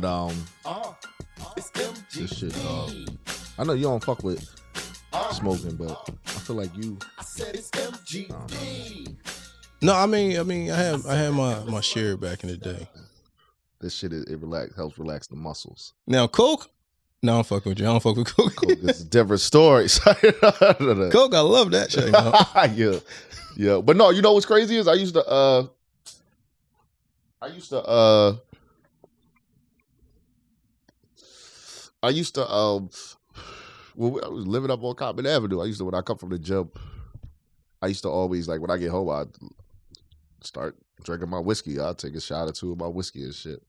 But this shit. I know you don't fuck with smoking, but I feel like you. No, I mean, I had my share back in the day. This shit helps relax the muscles. Now coke. No, I don't fuck with you. I don't fuck with coke. It's a different story. Coke, I love that shit. Yeah. But no, you know what's crazy is I used to well, I was living up on Coppin Avenue. When I come from the gym, I used to always, like, when I get home, I'd start drinking my whiskey. I'd take a shot or two of my whiskey and shit.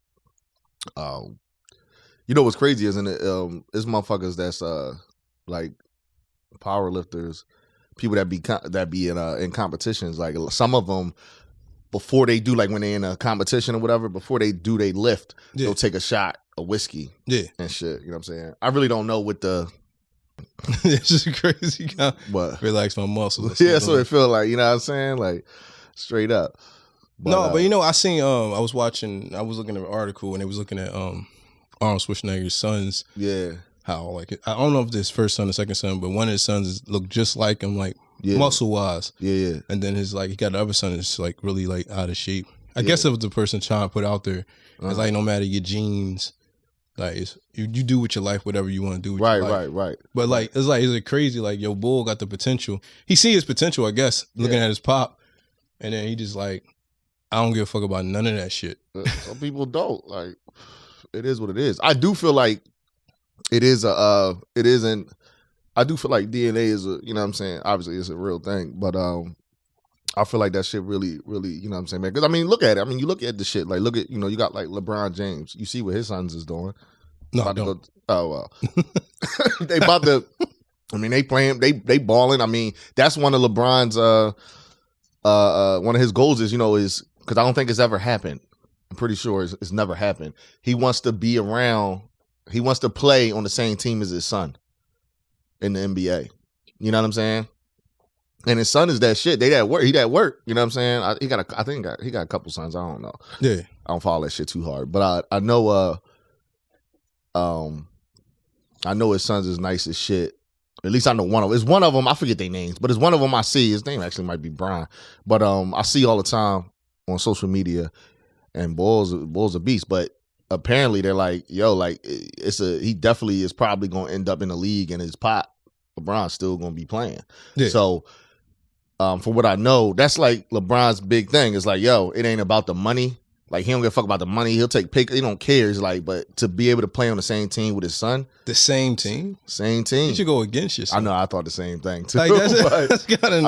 You know what's crazy, isn't it? It's motherfuckers that's like power lifters, people that be in competitions. Like some of them, before they do, like when they in a competition or whatever, before they do they lift, they'll take a shot of whiskey, and shit. You know what I'm saying? I really don't know what the. It's just crazy. But relax my muscles. Yeah, so it feel like, you know what I'm saying, like straight up. But you know, I seen I was looking at an article and they was looking at Arnold Schwarzenegger's sons. Yeah. How, like, I don't know if this first son or second son, but one of his sons look just like him, like muscle wise. Yeah. And then he got the other son that's like really like out of shape. I guess it was the person trying to put out there. It's like no matter your genes, like you do with your life whatever you want to do with your life. Right. But like is it crazy? Like, yo, Bull got the potential. He see his potential, I guess, looking at his pop, and then he just like, I don't give a fuck about none of that shit. Some people don't. Like, it is what it is. I do feel like I do feel like DNA is a, you know what I'm saying? Obviously it's a real thing, but I feel like that shit really, really, you know what I'm saying, man? Because I mean, look at it. I mean, you look at the shit. Like, look at, you know, you got like LeBron James. You see what his sons is doing. No, I don't. Oh well. They about to. I mean, they playing. They balling. I mean, that's one of LeBron's. One of his goals is, you know, is because I don't think it's ever happened. I'm pretty sure it's never happened. He wants to be around. He wants to play on the same team as his son in the NBA. You know what I'm saying? And his son is that shit. They that work. He that work. You know what I'm saying? I think he got a couple sons. I don't know. Yeah. I don't follow that shit too hard. But I know his sons is nice as shit. At least I know one of them. It's one of them. I forget their names, but it's one of them I see. His name actually might be Brian. But I see all the time on social media, and Bull's a beast. But apparently they're like, yo, like he definitely is probably gonna end up in the league, and his pop, LeBron's still gonna be playing. Yeah. So for what I know, that's like LeBron's big thing. It's like, yo, it ain't about the money. Like, he don't give a fuck about the money. He'll take pick. He don't care. It's like, but to be able to play on the same team with his son. The same team? Same team. You should go against your son. I know. I thought the same thing, too. Like, I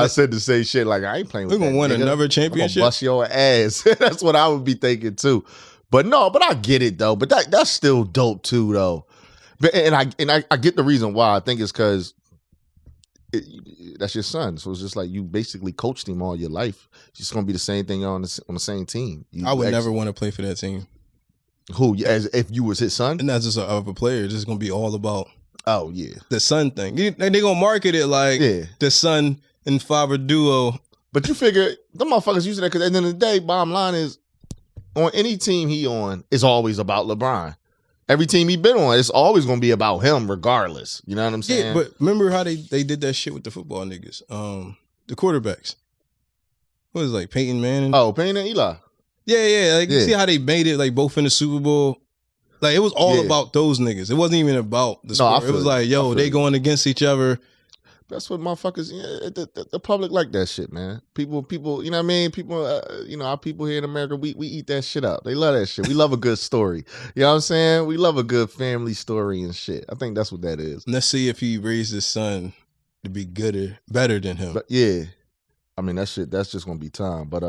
said the same shit. Like, I ain't playing with We're going to win another championship? I'm going to bust your ass. That's what I would be thinking, too. But no, I get it, though. But that's still dope, too, though. But and I get the reason why. I think it's because that's your son, so it's just like you basically coached him all your life. It's just gonna be the same thing on the same team. I would never want to play for that team. Who, as if you was his son? And not just a player. It's just gonna be all about the son thing. They gonna market it like the son and father duo. But you figure the motherfuckers using that because at the end of the day, bottom line is, on any team he on, it's always about LeBron. Every team he been on, it's always going to be about him regardless. You know what I'm saying? Yeah, but remember how they did that shit with the football niggas? The quarterbacks. What was it, like Peyton Manning? Oh, Peyton and Eli. Yeah. Like, you see how they made it, like, both in the Super Bowl? Like, it was all about those niggas. It wasn't even about the sport. It was like, yo, they going against each other. That's what motherfuckers, the public like that shit, man. People, you know what I mean? People, our people here in America, we eat that shit up. They love that shit. We love a good story. You know what I'm saying? We love a good family story and shit. I think that's what that is. Let's see if he raised his son to be better than him. But yeah. I mean, that's just going to be time. But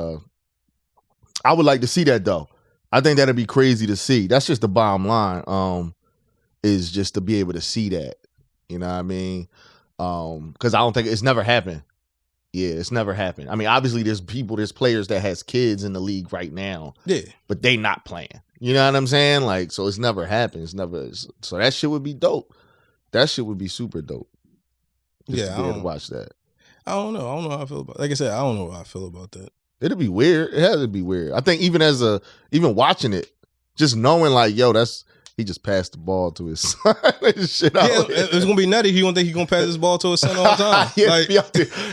I would like to see that, though. I think that'd be crazy to see. That's just the bottom line, is just to be able to see that. You know what I mean? Because I don't think it's never happened. Yeah, it's never happened. I mean, obviously there's players that has kids in the league right now. Yeah. But they not playing. You know what I'm saying? Like, so it's never happened. So that shit would be dope. That shit would be super dope. Just to be able to watch that. I don't know. I don't know how I feel about it. Like I said, I don't know how I feel about that. It'll be weird. It has to be weird. I think even watching it, just knowing like, yo, that's He just passed the ball to his son. Shit it's gonna be nutty. He don't think he gonna pass his ball to his son all the time. Like,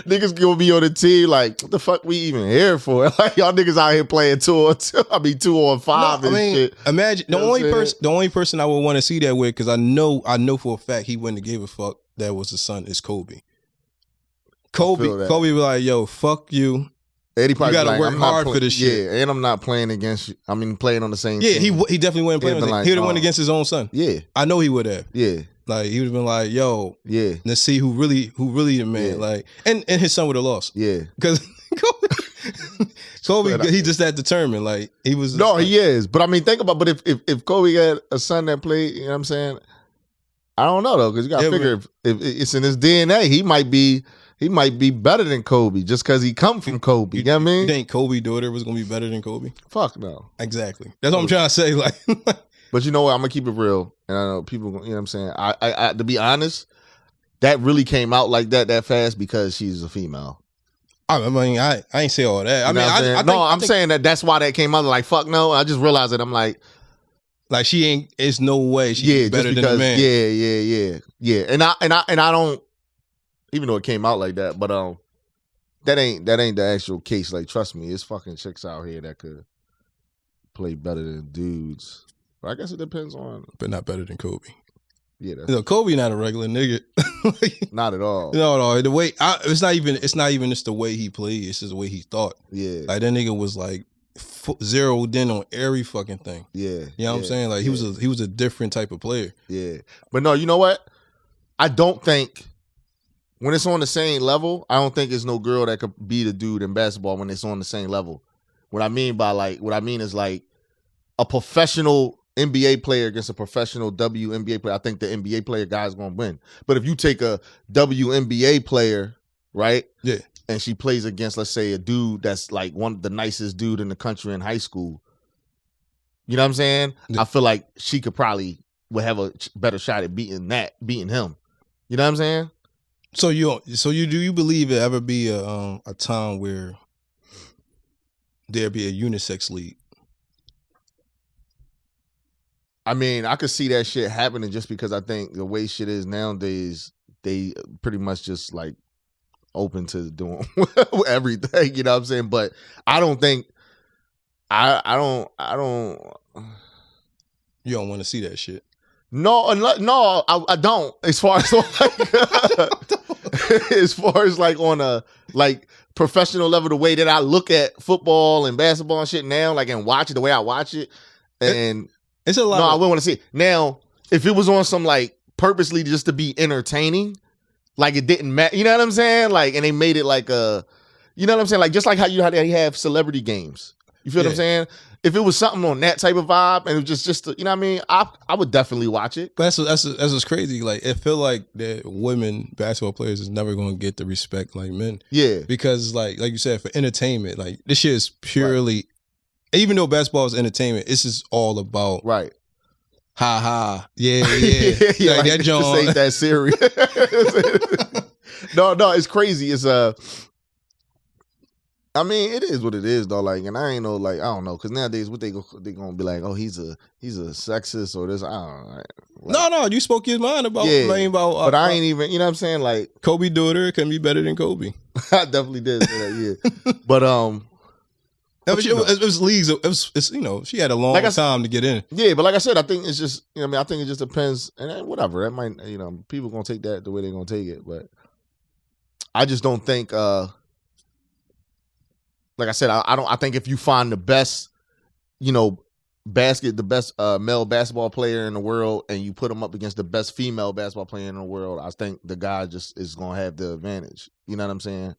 niggas gonna be on the team like, what the fuck we even here for? Like y'all niggas out here playing 2-on-5 and shit. Imagine the only person I would want to see that with, because I know for a fact he wouldn't have gave a fuck that was his son, is Kobe. Kobe be like, yo, fuck you. And he probably you gotta work hard for this shit. Yeah, and I'm not playing against you. I mean, playing on the same team. Yeah, he definitely wouldn't play on the same. He would have went against his own son. Yeah. I know he would have. Yeah. Like, he would have been like, yo, yeah, let's see who really the man. Yeah. Like, and his son would have lost. Yeah. Because Kobe, he just that determined. Like, he was. No, he is. But I mean, think about, but if Kobe had a son that played, you know what I'm saying? I don't know though, because you gotta figure if it's in his DNA, he might be better than Kobe just because he come from Kobe. You know what I mean? You think Kobe's daughter was gonna be better than Kobe? Fuck no. Exactly. That's what I'm trying to say. Like, but you know what? I'm gonna keep it real, and I know people. You know what I'm saying? I to be honest, that really came out like that fast because she's a female. I mean, I ain't say all that. I'm saying that's why that came out. Like, fuck no. I just realized it. I'm like she ain't. It's no way she's better than a man. Yeah. And I don't. Even though it came out like that, but that ain't the actual case. Like, trust me, it's fucking chicks out here that could play better than dudes. But I guess it depends on. But not better than Kobe. Yeah, Kobe not a regular nigga. Not at all. No. The way it's not even just the way he played. It's just the way he thought. Yeah, like that nigga was like zeroed in on every fucking thing. Yeah, you know what I'm saying? Like he was a different type of player. Yeah, but no, you know what? I don't think. When it's on the same level, I don't think there's no girl that could be the dude in basketball when it's on the same level. What I mean is like a professional NBA player against a professional WNBA player. I think the NBA player guy's gonna win. But if you take a WNBA player, right? Yeah. And she plays against, let's say, a dude that's like one of the nicest dude in the country in high school. You know what I'm saying? Yeah. I feel like she would have a better shot at beating him. You know what I'm saying? So do you believe it ever be a time where there be a unisex league? I mean, I could see that shit happening just because I think the way shit is nowadays, they pretty much just like open to doing everything. You know what I'm saying? But I don't think I don't. You don't want to see that shit. No, I don't. As far as like on a like professional level, the way that I look at football and basketball and shit now, like and watch it the way I watch it, and it's a lot. No, I wouldn't want to see it. Now, if it was on some like purposely just to be entertaining, like it didn't matter. You know what I'm saying? Like, and they made it like a, you know what I'm saying? Like just like how they have celebrity games. You feel what I'm saying? If it was something on that type of vibe and it was just you know what I mean, I would definitely watch it. But that's what's crazy. Like, it feel like that women basketball players is never going to get the respect like men. Yeah, because like you said, for entertainment, like this shit is purely. Right. Even though basketball is entertainment, this is all about right. Ha ha, yeah. Like that John ain't that serious. No, it's crazy. It's I mean, it is what it is, though. Like, and I ain't know, like, I don't know, because nowadays, what they gonna be like? Oh, he's a sexist or this. I don't know. Like, no, you spoke your mind about. Yeah, but I ain't even. You know what I'm saying? Like, Kobe daughter can be better than Kobe. I definitely did say that. Yeah, but it was leagues. It's you know, she had a long time to get in. Yeah, but like I said, I think it's just, you know, I mean, I think it just depends, and whatever. That might, you know, people gonna take that the way they're gonna take it, but I just don't think. Like I said, I think if you find the best, you know, the best male basketball player in the world, and you put him up against the best female basketball player in the world, I think the guy just is gonna have the advantage. You know what I'm saying?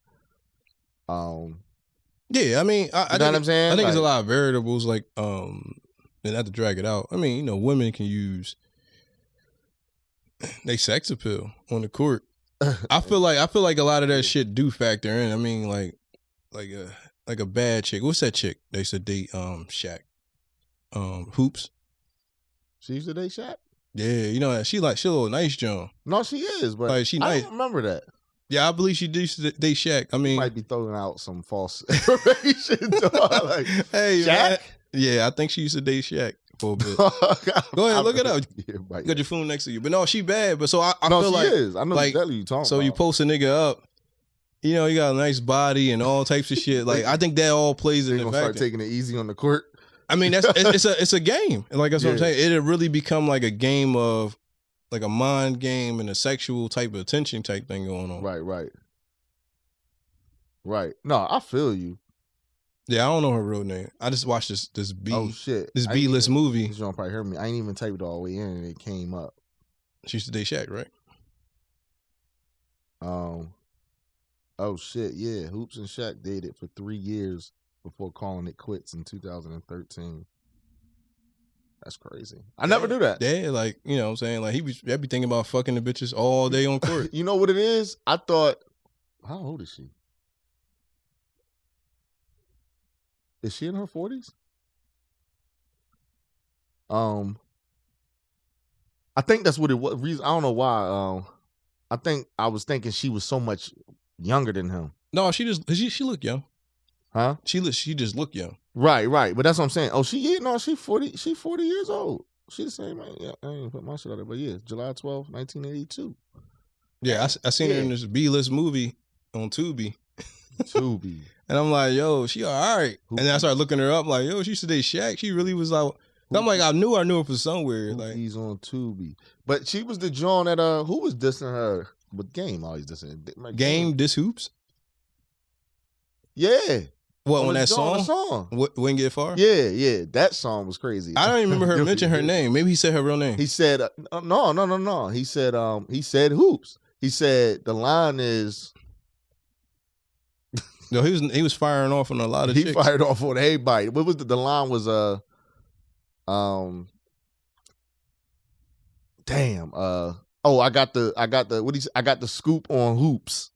Yeah, I mean, I know what I'm saying? I think there's a lot of variables, like, and not to drag it out. I mean, you know, women can use they sex appeal on the court. I feel like a lot of that shit do factor in. I mean, like a bad chick. What's that chick they used to date? Shaq. Hoops. She used to date Shaq? Yeah, you know, she a little nice, John. No, she is, but like, I don't remember that. Yeah, I believe she used to date Shaq. I mean, she might be throwing out some false information. Like, hey, Shaq? Man. Yeah, I think she used to date Shaq. for a bit. Go ahead, look it up. Yeah, right. Got your phone next to you. But no, she bad. But so I feel like is. I know like, exactly what you're talking so about. So you post a nigga up. You know, you got a nice body and all types of shit. Like I think that all plays in the fact. Start taking it easy on the court. I mean, it's a game. And like that's what I'm saying. It'll really become like a game of like a mind game and a sexual type of attention type thing going on. Right. No, I feel you. Yeah, I don't know her real name. I just watched this B-list movie. You don't probably hear me. I ain't even typed it all the way in and it came up. She used to date Shaq, right? Oh shit, yeah. Hoops and Shaq dated for 3 years before calling it quits in 2013. That's crazy. I never knew that. Yeah, like, you know what I'm saying? Like, I'd be thinking about fucking the bitches all day on court. You know what it is? I thought, how old is she? Is she in her 40s? I think that's what it was. I don't know why. I think I was thinking she was so much younger than him. No, she look young. Huh? She just look young. Right. But that's what I'm saying. Oh, she 40. She 40 years old. She the same. Yeah, I ain't put my shit out there, but yeah, July 12th, 1982. Yeah, I seen her in this B-list movie on Tubi. And I'm like, yo, she all right. And then I started looking her up, like, yo, she used to date Shaq. She really was like, I'm like, I knew her from somewhere. Like, he's on Tubi, but she was the John that who was dissing her? But Game always dissing. Game diss Hoops. Yeah. What, on that song? Wouldn't Get Far? Yeah. That song was crazy. I don't even remember her mention her name. Maybe he said her real name. He said, no. He said Hoops. He said the line is. No, he was firing off on a lot of chicks. He fired off on everybody. What was the line was damn. I got the scoop on Hoops.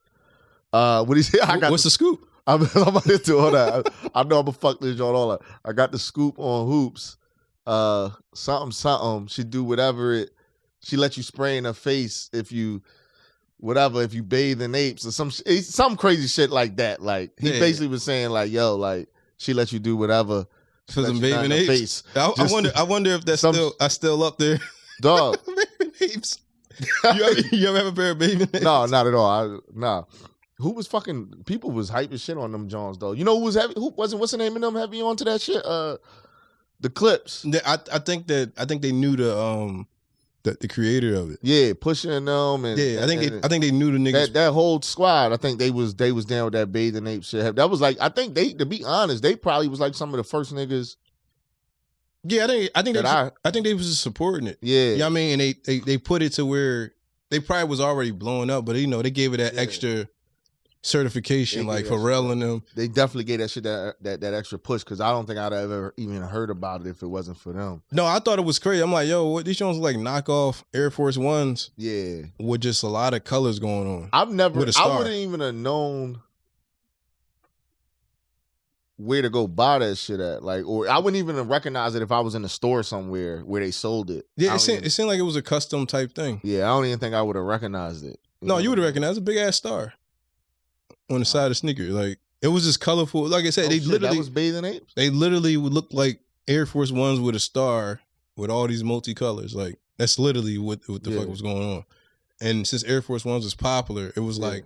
What do you say? What's the scoop? I'm about to do all that. I know I'm gonna fuck this joint all up. I got the scoop on Hoops. Something. She do whatever she let you spray in her face if you bathe in apes or some crazy shit like that. Like he basically was saying like, yo, like she let you do whatever for some bathing apes. I wonder if that's still up there. Dog. Bathing apes. You ever have a pair of bathing apes? No, not at all. Nah. Who was fucking people was hyping shit on them Johns though. You know who was heavy? Who wasn't? What's the name of them heavy onto that shit? The Clips. I think they knew the creator of it. Yeah, pushing them and I think they knew the niggas. That whole squad. I think they was down with that bathing ape shit. That was like I think to be honest, they probably was like some of the first niggas. Yeah, I think they was just supporting it. Yeah, you know what I mean, and they put it to where they probably was already blowing up, but you know they gave it that extra certification, like Pharrell and them. They definitely gave that shit that extra push because I don't think I'd ever even heard about it if it wasn't for them. No, I thought it was crazy. I'm like, yo, what these shows like knockoff Air Force Ones? Yeah, with just a lot of colors going on. I wouldn't even have known where to go buy that shit at, like, or I wouldn't even recognize it if I was in a store somewhere where they sold it. Yeah, it seemed like it was a custom type thing. Yeah, I don't even think I would have recognized it. You would have recognized a big ass star on the side of the sneaker. Like it was just colorful. Like I said, that was bathing apes. They literally would look like Air Force Ones with a star with all these multicolors. Like that's literally what the fuck was going on. And since Air Force Ones was popular, it was like,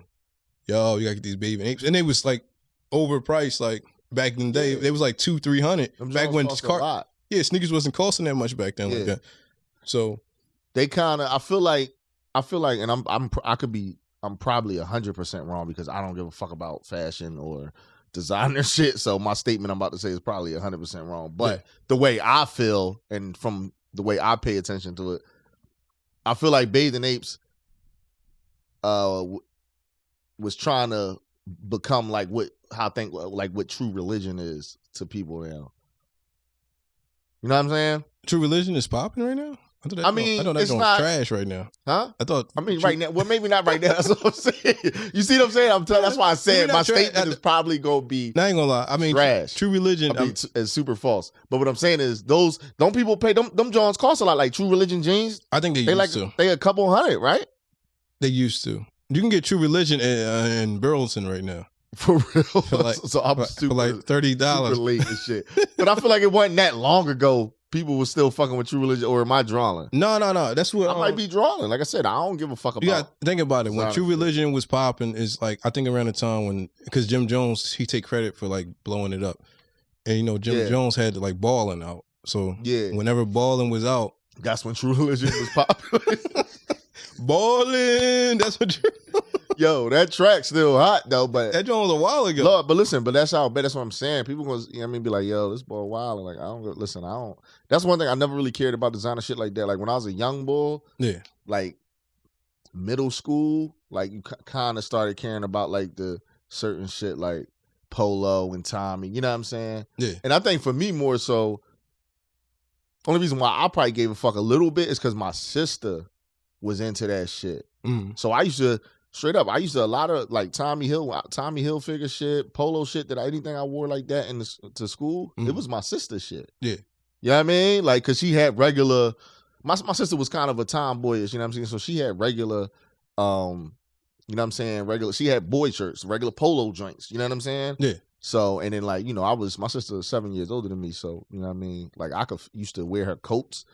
yo, you gotta get these bathing apes, and they was like overpriced. Like back in the day, they was like $200-300. Back when sneakers wasn't costing that much back then like that. So they kind of, I feel like, and I'm probably 100% wrong because I don't give a fuck about fashion or designer shit. So my statement I'm about to say is probably 100% wrong. But the way I feel and from the way I pay attention to it, I feel like Bathing Apes was trying to become like what true religion is to people now. You know what I'm saying? True religion is popping right now? I thought that's not trash right now. Huh? Right now. Well, maybe not right now. That's what I'm saying. You see what I'm saying? That's why I said my statement is probably gonna be. I ain't gonna lie. I mean, trash. True religion is super false. But what I'm saying is, those don't people pay them Johns cost a lot. Like True Religion jeans. I think they used to. They a couple $100, right? They used to. You can get True Religion in Burleson right now. For real. For like so I'm super, for like $30. Super late and shit. But I feel like it wasn't that long ago people were still fucking with True Religion, or am I drawing? No. That's what I might be drawing. Like I said, I don't give a fuck about. You got to think about it. When True Religion was popping, is like I think around the time when, because Jim Jones, he take credit for like blowing it up, and you know Jim Jones had like Ballin' out. So whenever Ballin' was out, that's when True Religion was popular. Ballin', that's what. Yo, that track's still hot though, but that joint was a while ago. Lord, but listen, but that's how bad. That's what I'm saying. People gonna, you know what I mean, be like, yo, this boy wild. And like, I don't listen. I don't. That's one thing I never really cared about designer shit like that. Like when I was a young boy, like middle school, like you kind of started caring about like the certain shit like Polo and Tommy. You know what I'm saying? Yeah. And I think for me more so, only reason why I probably gave a fuck a little bit is because my sister was into that shit. So I used to. Straight up, I used to a lot of like Tommy Hilfiger shit, Polo shit, anything I wore like that to school, it was my sister's shit. Yeah. You know what I mean? Like, cause she had regular, my sister was kind of a tomboyish, you know what I'm saying? So she had regular, you know what I'm saying? She had boy shirts, regular Polo joints, you know what I'm saying? Yeah. So, and then like, you know, my sister was 7 years older than me. So, you know what I mean? Like I used to wear her coats.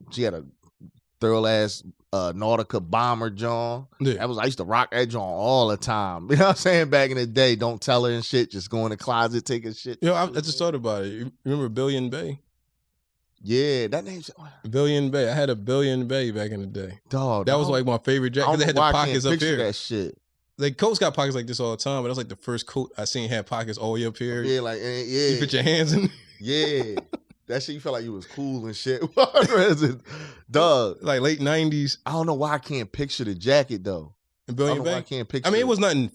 She had a thorough ass Nautica bomber John. I used to rock that John all the time. You know what I'm saying? Back in the day, don't tell her and shit. Just go in the closet, taking shit. Yo, I just thought about it. You remember Billion Bay? Yeah, that name's Billion Bay. I had a Billion Bay back in the day. Dog, that was like my favorite jacket. Because they had the pockets up here. That shit. Like coats got pockets like this all the time, but that was like the first coat I seen had pockets all the way up here. Yeah, like You put your hands in. Yeah. That shit, you felt like you was cool and shit. Dog. Like late 90s. I don't know why I can't picture the jacket though. Billion Bay? I can't picture. I mean, it was nothing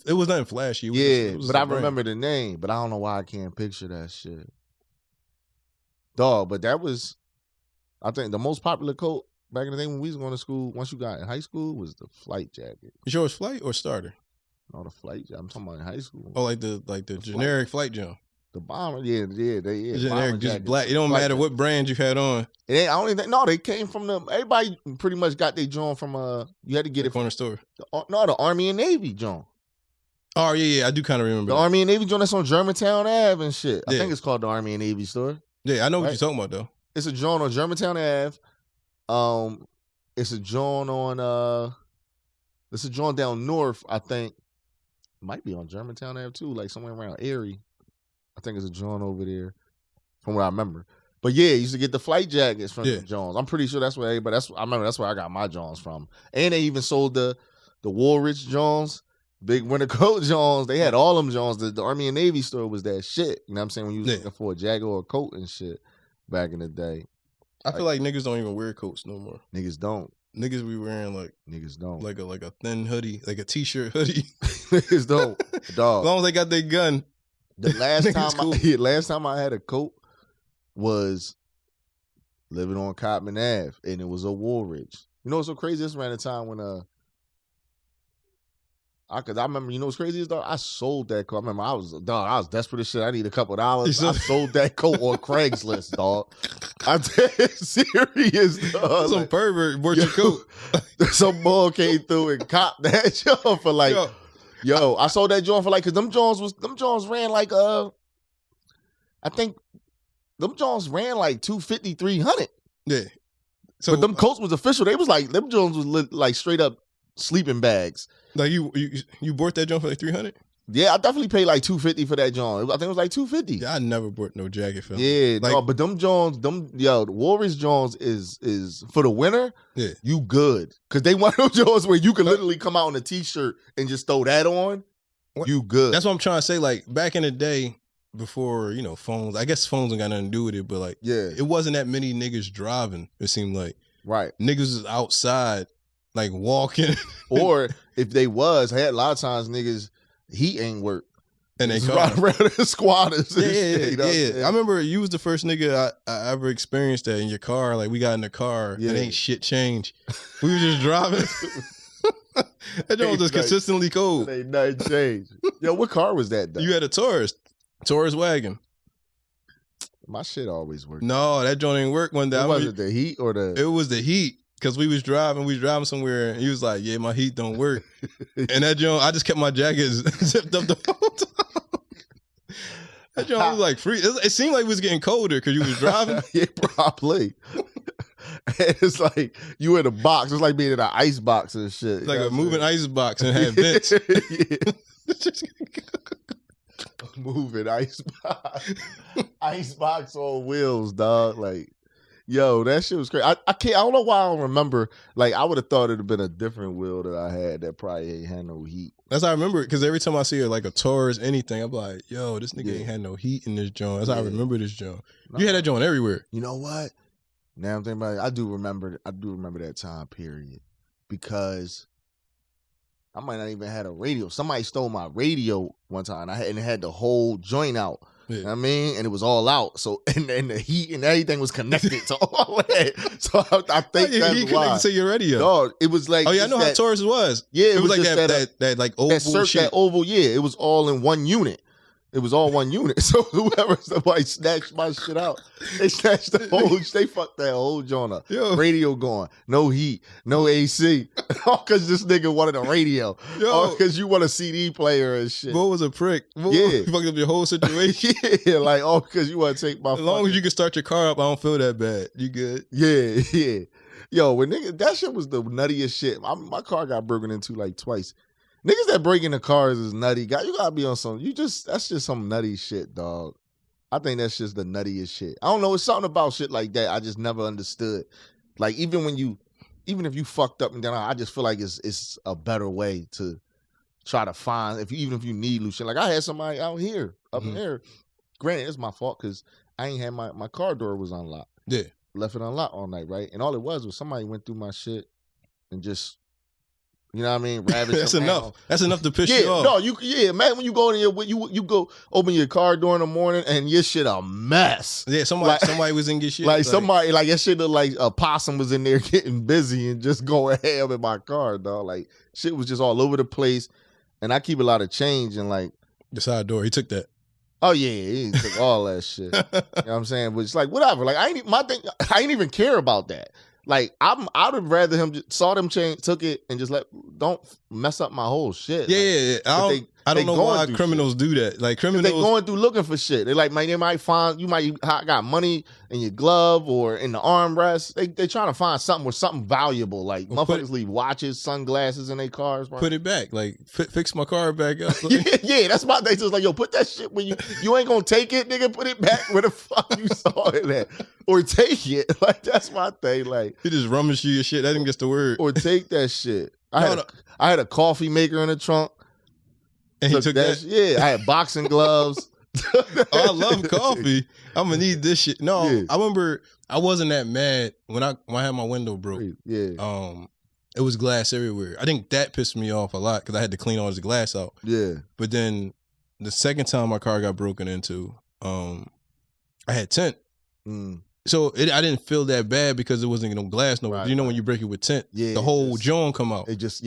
flashy. It was I remember the name, but I don't know why I can't picture that shit. Dog, but that was, I think the most popular coat back in the day when we was going to school, once you got in high school, was the flight jacket. You sure it was flight or starter? No, the flight jacket. I'm talking about in high school. Oh, like the generic flight jump. The bomber, yeah. Generic, just black. It don't matter what brand you had on. I don't even think. No, they came from everybody pretty much got their joint from you had to get it corner store. The Army and Navy joint. Oh yeah, I do kind of remember the Army and Navy joint that's on Germantown Ave and shit. Yeah. I think it's called the Army and Navy store. Yeah, I know what you're talking about though. It's a joint on Germantown Ave. It's a joint on it's a joint down north. I think might be on Germantown Ave too, like somewhere around Erie. I think it's a joint over there, from what I remember. But yeah, you used to get the flight jackets from the Jones. I'm pretty sure that's where everybody. I remember that's where I got my Jones from. And they even sold the Woolrich Jones, big winter coat Jones. They had all them Jones. The Army and Navy store was that shit. You know what I'm saying? When you was looking for a jacket or a coat and shit back in the day. I feel like niggas don't even wear coats no more. Niggas don't. Niggas be wearing niggas don't like a thin hoodie, like a t-shirt hoodie. Niggas don't. Dog. As long as they got their gun. The last time I had a coat was living on Cotman Ave, and it was a Woolrich. You know what's so crazy? This around the time when I remember. You know what's crazy is dog? I sold that coat. I remember I was desperate as shit. I need a couple of dollars. I sold that coat on Craigslist, dog. I'm dead serious, dog. Some pervert bought your coat. Some boy came through and copped that joint for like. Yo, I sold that joint for like, cause them Jones ran like I think them Jones ran like 250, 300. Yeah. So but them coats was official. They was like them Jones was like straight up sleeping bags. Like you bought that joint for like 300? Yeah, I definitely paid like 250 for that joint. I think it was like 250. Yeah, I never bought no jacket for them. Yeah, like, no, but them Jones, the Warriors Jones is for the winter. Yeah, you good because they want those Jones where you can literally come out in a t-shirt and just throw that on. What? You good. That's what I'm trying to say. Like back in the day, before phones. I guess phones ain't got nothing to do with it, but like it wasn't that many niggas driving. It seemed like niggas was outside like walking, or if they was, I had a lot of times niggas. He ain't work. And they ride around in squatters. Yeah. I remember you was the first nigga I ever experienced that in your car. Like we got in the car and ain't shit changed. We were just driving. That joint was just consistently cold. Ain't nothing changed. Yo, what car was that though? You had a Taurus wagon. My shit always worked. No, that joint ain't work one day. Was it the heat or the? It was the heat. Cause we was driving somewhere, and he was like, "Yeah, my heat don't work." And that joint, I just kept my jacket zipped up the whole time. That joint was like free. It seemed like it was getting colder because you was driving. Yeah, probably. And it's like you in a box. It's like being in an ice box and shit. It's like a moving ice box and had vents. Moving ice box. Ice box on wheels, dog. Like, yo, that shit was crazy. I don't know why I don't remember. Like, I would have thought it'd have been a different wheel that I had that probably ain't had no heat. That's how I remember it, because every time I see it, like a Taurus, anything, I'm like, yo, this nigga ain't had no heat in this joint. That's how I remember this joint. You had that joint everywhere. You know what? Now I'm thinking about it. I do remember that time period, because I might not even had a radio. Somebody stole my radio one time, and it had the whole joint out. Yeah. You know what I mean? And it was all out. So and the heat and everything was connected to all that. So I think that's why. To your radio. Dog, it was like, oh yeah, I know how Taurus was. Yeah, it was like that like oval shit. That oval, yeah. It was all in one unit. It was all one unit. So somebody snatched my shit out. They snatched the whole, they fucked that whole joint up. Yo. Radio going, no heat, no AC. All because this nigga wanted a radio. All because you want a CD player and shit. What was a prick? You fucked up your whole situation. Yeah, like all because you want to take my As long as you can start your car up, I don't feel that bad. You good? Yeah. Yo, when nigga, that shit was the nuttiest shit. My car got broken into like twice. Niggas that break into cars is nutty. You gotta be on some. That's just some nutty shit, dog. I think that's just the nuttiest shit. I don't know. It's something about shit like that I just never understood. Like even if you fucked up and down, I just feel like it's a better way to try to find even if you need loose shit. Like I had somebody out here up in there. Granted, it's my fault because I ain't had my car door was unlocked. Yeah, left it unlocked all night, right? And all it was somebody went through my shit and just. You know what I mean? That's enough. That's enough to piss you off. No, man. When you go in you go open your car door in the morning and your shit a mess. Yeah, somebody was in your shit. Like somebody, like your shit looked like a possum was in there getting busy and just going ham in my car, dog. Like shit was just all over the place. And I keep a lot of change and like the side door. He took that. Oh yeah, he took all that shit. You know what I'm saying? But it's like whatever. Like I ain't even care about that. Like I'd have rather him saw them change, took it, and just don't mess up my whole shit. Yeah, like, I don't know why criminals do that. Like criminals, they going through looking for shit. They like, man, they might find you might got money in your glove or in the armrest. They trying to find something with something valuable. Like motherfuckers leave watches, sunglasses in their cars. Bro. Put it back. Like fix my car back up. yeah, that's my thing. Just like, yo, put that shit when you ain't gonna take it, nigga. Put it back where the fuck you saw it at, or take it. Like that's my thing. Like he just rummaged through your shit. That didn't get the word. Or take that shit. I had a coffee maker in the trunk. And he took that? Yeah, I had boxing gloves. I love coffee. I'm gonna need this shit. No, yeah. I remember I wasn't that mad when I had my window broke. Yeah. It was glass everywhere. I think that pissed me off a lot because I had to clean all this glass out. Yeah. But then the second time my car got broken into, I had tint. So I didn't feel that bad because it wasn't no glass no. Right, you know when you break it with tint, the whole joint come out. It just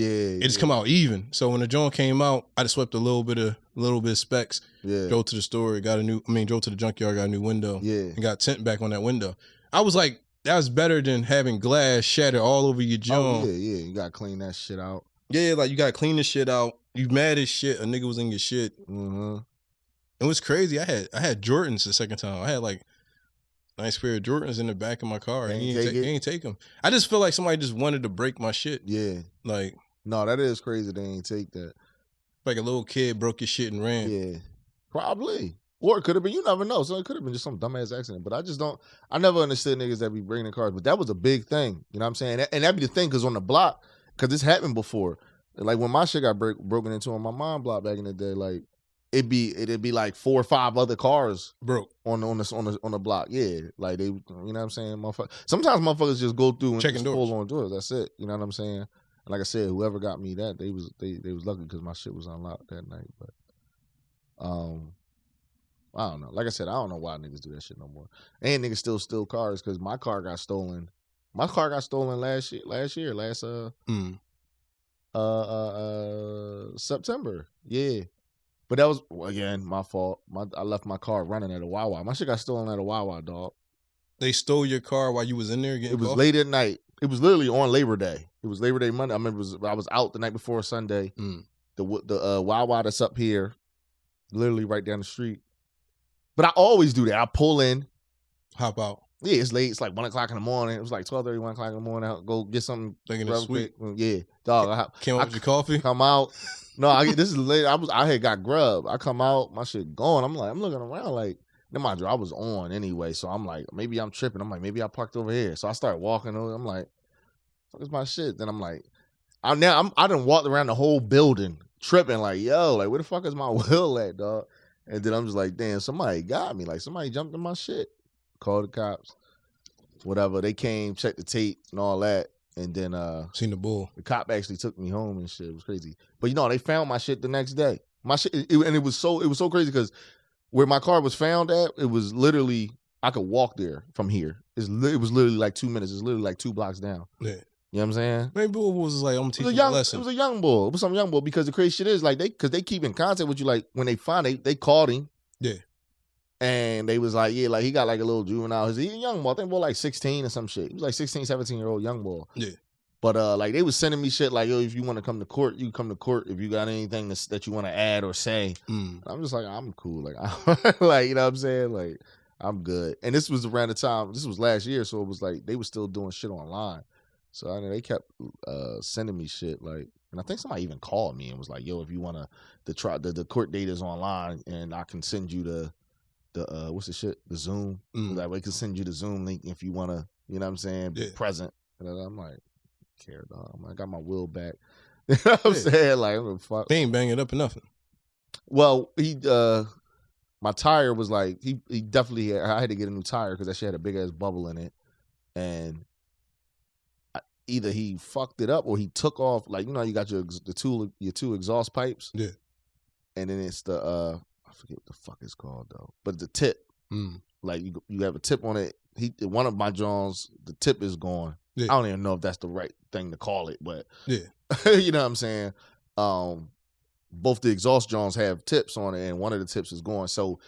come out even. So when the joint came out, I just swept a little bit of specs. Yeah. Drove to the store, drove to the junkyard, got a new window. Yeah. And got tint back on that window. I was like, that was better than having glass shatter all over your joint. Oh, yeah. You gotta clean that shit out. Yeah, like you gotta clean the shit out. You mad as shit. A nigga was in your shit. Mm-hmm. It was crazy. I had Jordans the second time. I had like nice pair of Jordans in the back of my car. He ain't take them. I just feel like somebody just wanted to break my shit. Yeah. Like. No, that is crazy. They ain't take that. Like a little kid broke his shit and ran. Yeah. Probably. Or it could have been, you never know. So it could have been just some dumbass accident. But I never understood niggas that be breaking the cars. But that was a big thing. You know what I'm saying? And that'd be the thing, because on the block, because this happened before. Like when my shit got broken into on my mom's block back in the day, like, it'd be like 4 or 5 other cars broke on the block. Yeah, like they, you know what I'm saying. Sometimes motherfuckers just go through and checking doors. Pull on doors. That's it. You know what I'm saying. And like I said, whoever got me that, they was lucky because my shit was unlocked that night. But I don't know. Like I said, I don't know why niggas do that shit no more. And niggas still steal cars because my car got stolen. My car got stolen last September. Yeah. But that was, again, my fault. I left my car running at a Wawa. My shit got stolen at a Wawa, dog. They stole your car while you was in there getting It was coffee? late at night. It was literally on Labor Day. It was Labor Day Monday. I remember I was out the night before Sunday. The Wawa that's up here, literally right down the street. But I always do that. I pull in, hop out. Yeah, it's late. It's like 1 o'clock in the morning. It was like 12:30, 1 o'clock in the morning. I'll go get something. Thinking it's sweet. Yeah, dog. Came out with your coffee. Come out. No, this is late. I had got grub. I come out, my shit going. I'm looking around like. Then mind you, I was on anyway, so I'm like, maybe I'm tripping. I'm like, maybe I parked over here. So I start walking over. I'm like, fuck is my shit? Then I'm like, I done walked around the whole building tripping like, yo, like where the fuck is my wheel at, dog? And then I'm just like, damn, somebody got me. Like somebody jumped in my shit. Called the cops. Whatever. They came, checked the tape and all that. And then seen the bull. The cop actually took me home and shit. It was crazy. But they found my shit the next day. My shit and it was so crazy because where my car was found at, it was literally I could walk there from here. It was literally like 2 minutes. It's literally like 2 blocks down. Yeah. You know what I'm saying? Maybe bull was like, I'm teaching you a lesson. It was a young bull. It was some young bull because the crazy shit is like because they keep in contact with you. Like when they find they called him. Yeah. And they was like, yeah, like he got like a little juvenile. He's a young boy. I think boy like 16 or some shit. He was like 16, 17-year-old young boy. Yeah. But like they was sending me shit like, yo, if you want to come to court, you come to court. If you got anything that you want to add or say. I'm just like, I'm cool. Like, like, you know what I'm saying? Like, I'm good. And this was around the time, this was last year. So it was like, they were still doing shit online. So I mean, they kept sending me shit like, and I think somebody even called me and was like, yo, if you want to, the court date is online and I can send you the what's the shit? The Zoom. Like we can send you the Zoom link if you want to, you know what I'm saying, be present. And I'm like, care, dog. I got my will back. You know what I'm saying? Like, fuck. They ain't banging up or nothing. Well, my tire was like, he definitely, I had to get a new tire because that shit had a big ass bubble in it. And either he fucked it up or he took off, like, you know, you got your two exhaust pipes. Yeah. And then it's the, I forget what the fuck it's called though, but the tip. Like you have a tip on it. One of my Johns, the tip is gone. Yeah. I don't even know if that's the right thing to call it, but yeah, you know what I'm saying. Both the exhaust Johns have tips on it, and one of the tips is gone. So,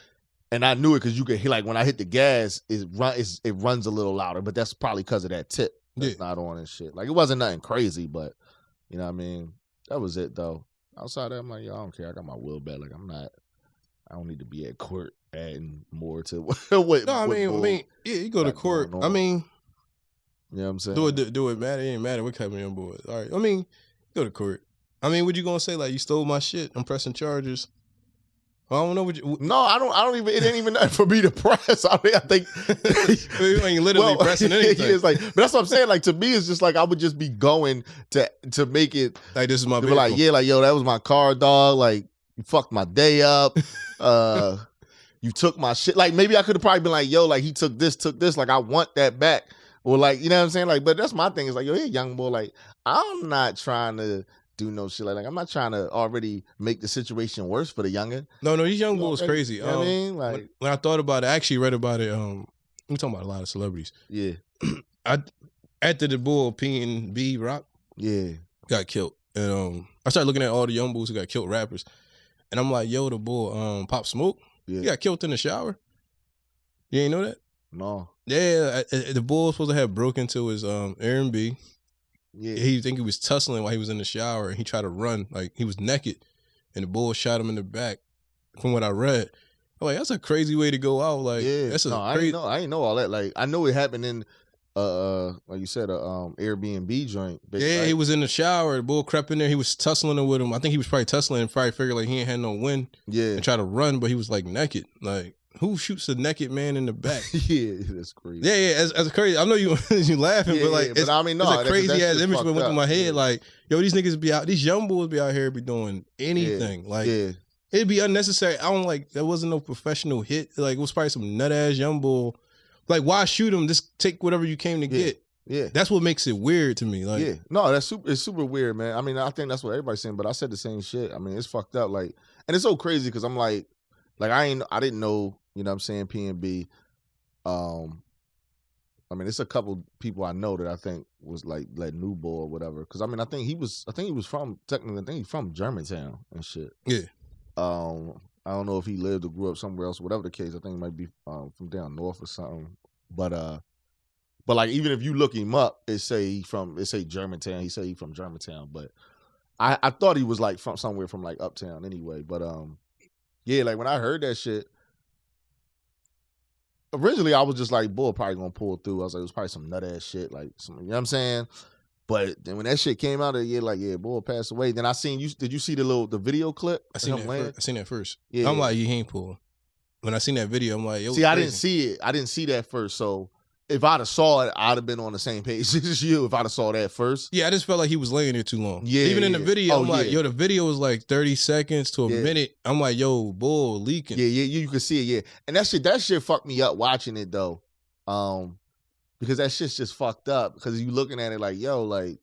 and I knew it because you could hear, like when I hit the gas, it runs a little louder, but that's probably because of that tip that's not on and shit. Like it wasn't nothing crazy, but you know what I mean. That was it though. Outside that, I'm like, yo, I don't care. I got my will back. Like I don't need to be at court adding more to what. No, I mean, yeah, you go to court. I mean, you know what I'm saying? Do it matter? It ain't matter what type of young boy. All right, I mean, go to court. I mean, what you gonna say? Like you stole my shit? I'm pressing charges. I don't know what you. No, I don't even. It ain't even nothing for me to press. I think you ain't literally pressing anything. It's like, but that's what I'm saying. Like to me, it's just like I would just be going to make it like this is my. Like yeah, like yo, that was my car, dog. Like you fucked my day up. You took my shit. Like maybe I could have probably been like, yo, like he took this. Like I want that back. Or like, you know what I'm saying? Like, but that's my thing. Is like, yo, hey, young boy. Like I'm not trying to do no shit like I'm not trying to already make the situation worse for the youngin. No, these young boys crazy. You know what I mean? Like when I thought about it, I actually read about it. We're talking about a lot of celebrities. Yeah. After the bull P&B Rock, got killed. And I started looking at all the young bulls who got killed rappers. And I'm like, yo, the bull Pop Smoke, he got killed in the shower. You ain't know that? No. Yeah, the bull was supposed to have broke into his Airbnb. Yeah, he think he was tussling while he was in the shower, and he tried to run like he was naked, and the bull shot him in the back. From what I read, I'm like, that's a crazy way to go out. Like, that's crazy. I ain't know all that. Like, I know it happened in, like you said, Airbnb joint. Yeah, right? He was in the shower. The bull crept in there. He was tussling with him. I think he was probably tussling and probably figured like he ain't had no wind. Yeah, and tried to run, but he was like naked. Like, who shoots a naked man in the back? Yeah, that's crazy. Yeah, as crazy. I know you laughing, but like, but I mean, no, it's a crazy ass image that went through my head. Like, yo, these niggas be out, these young boys be out here be doing anything. Like, it'd be unnecessary. I don't like. There wasn't no professional hit. Like, it was probably some nut ass young bull. Like, why shoot him? Just take whatever you came to get. Yeah, that's what makes it weird to me. Like, no, it's super weird, man. I mean, I think that's what everybody's saying, but I said the same shit. I mean, it's fucked up. Like, and it's so crazy because I'm like I didn't know. You know what I'm saying? P&B. I mean, it's a couple people I know that I think was like New Bull or whatever. Because I mean, I think he was from he's from Germantown and shit. Yeah. I don't know if he lived or grew up somewhere else. Whatever the case, I think he might be from down north or something. But like even if you look him up, it say Germantown. He say he from Germantown, but I thought he was like from somewhere from like uptown anyway. But yeah, like when I heard that shit. originally I was just like, Bull probably gonna pull through. I was like, it was probably some nut ass shit, like some, you know what I'm saying? But then when that shit came out, Bull passed away. Then I seen you. Did you see the video clip? I seen that first. Yeah. I'm like, he ain't pull. When I seen that video, I'm like, yo. See, I didn't see it. I didn't see that first. So if I'd have saw it, I'd have been on the same page as you. If I'd have saw that first. Yeah, I just felt like he was laying there too long. Yeah. Even in the video, I'm like, yo, the video was like 30 seconds to a minute. I'm like, yo, Bull leaking. Yeah, you can see it. Yeah, and that shit fucked me up watching it though, because that shit's just fucked up. Because you looking at it like, yo, like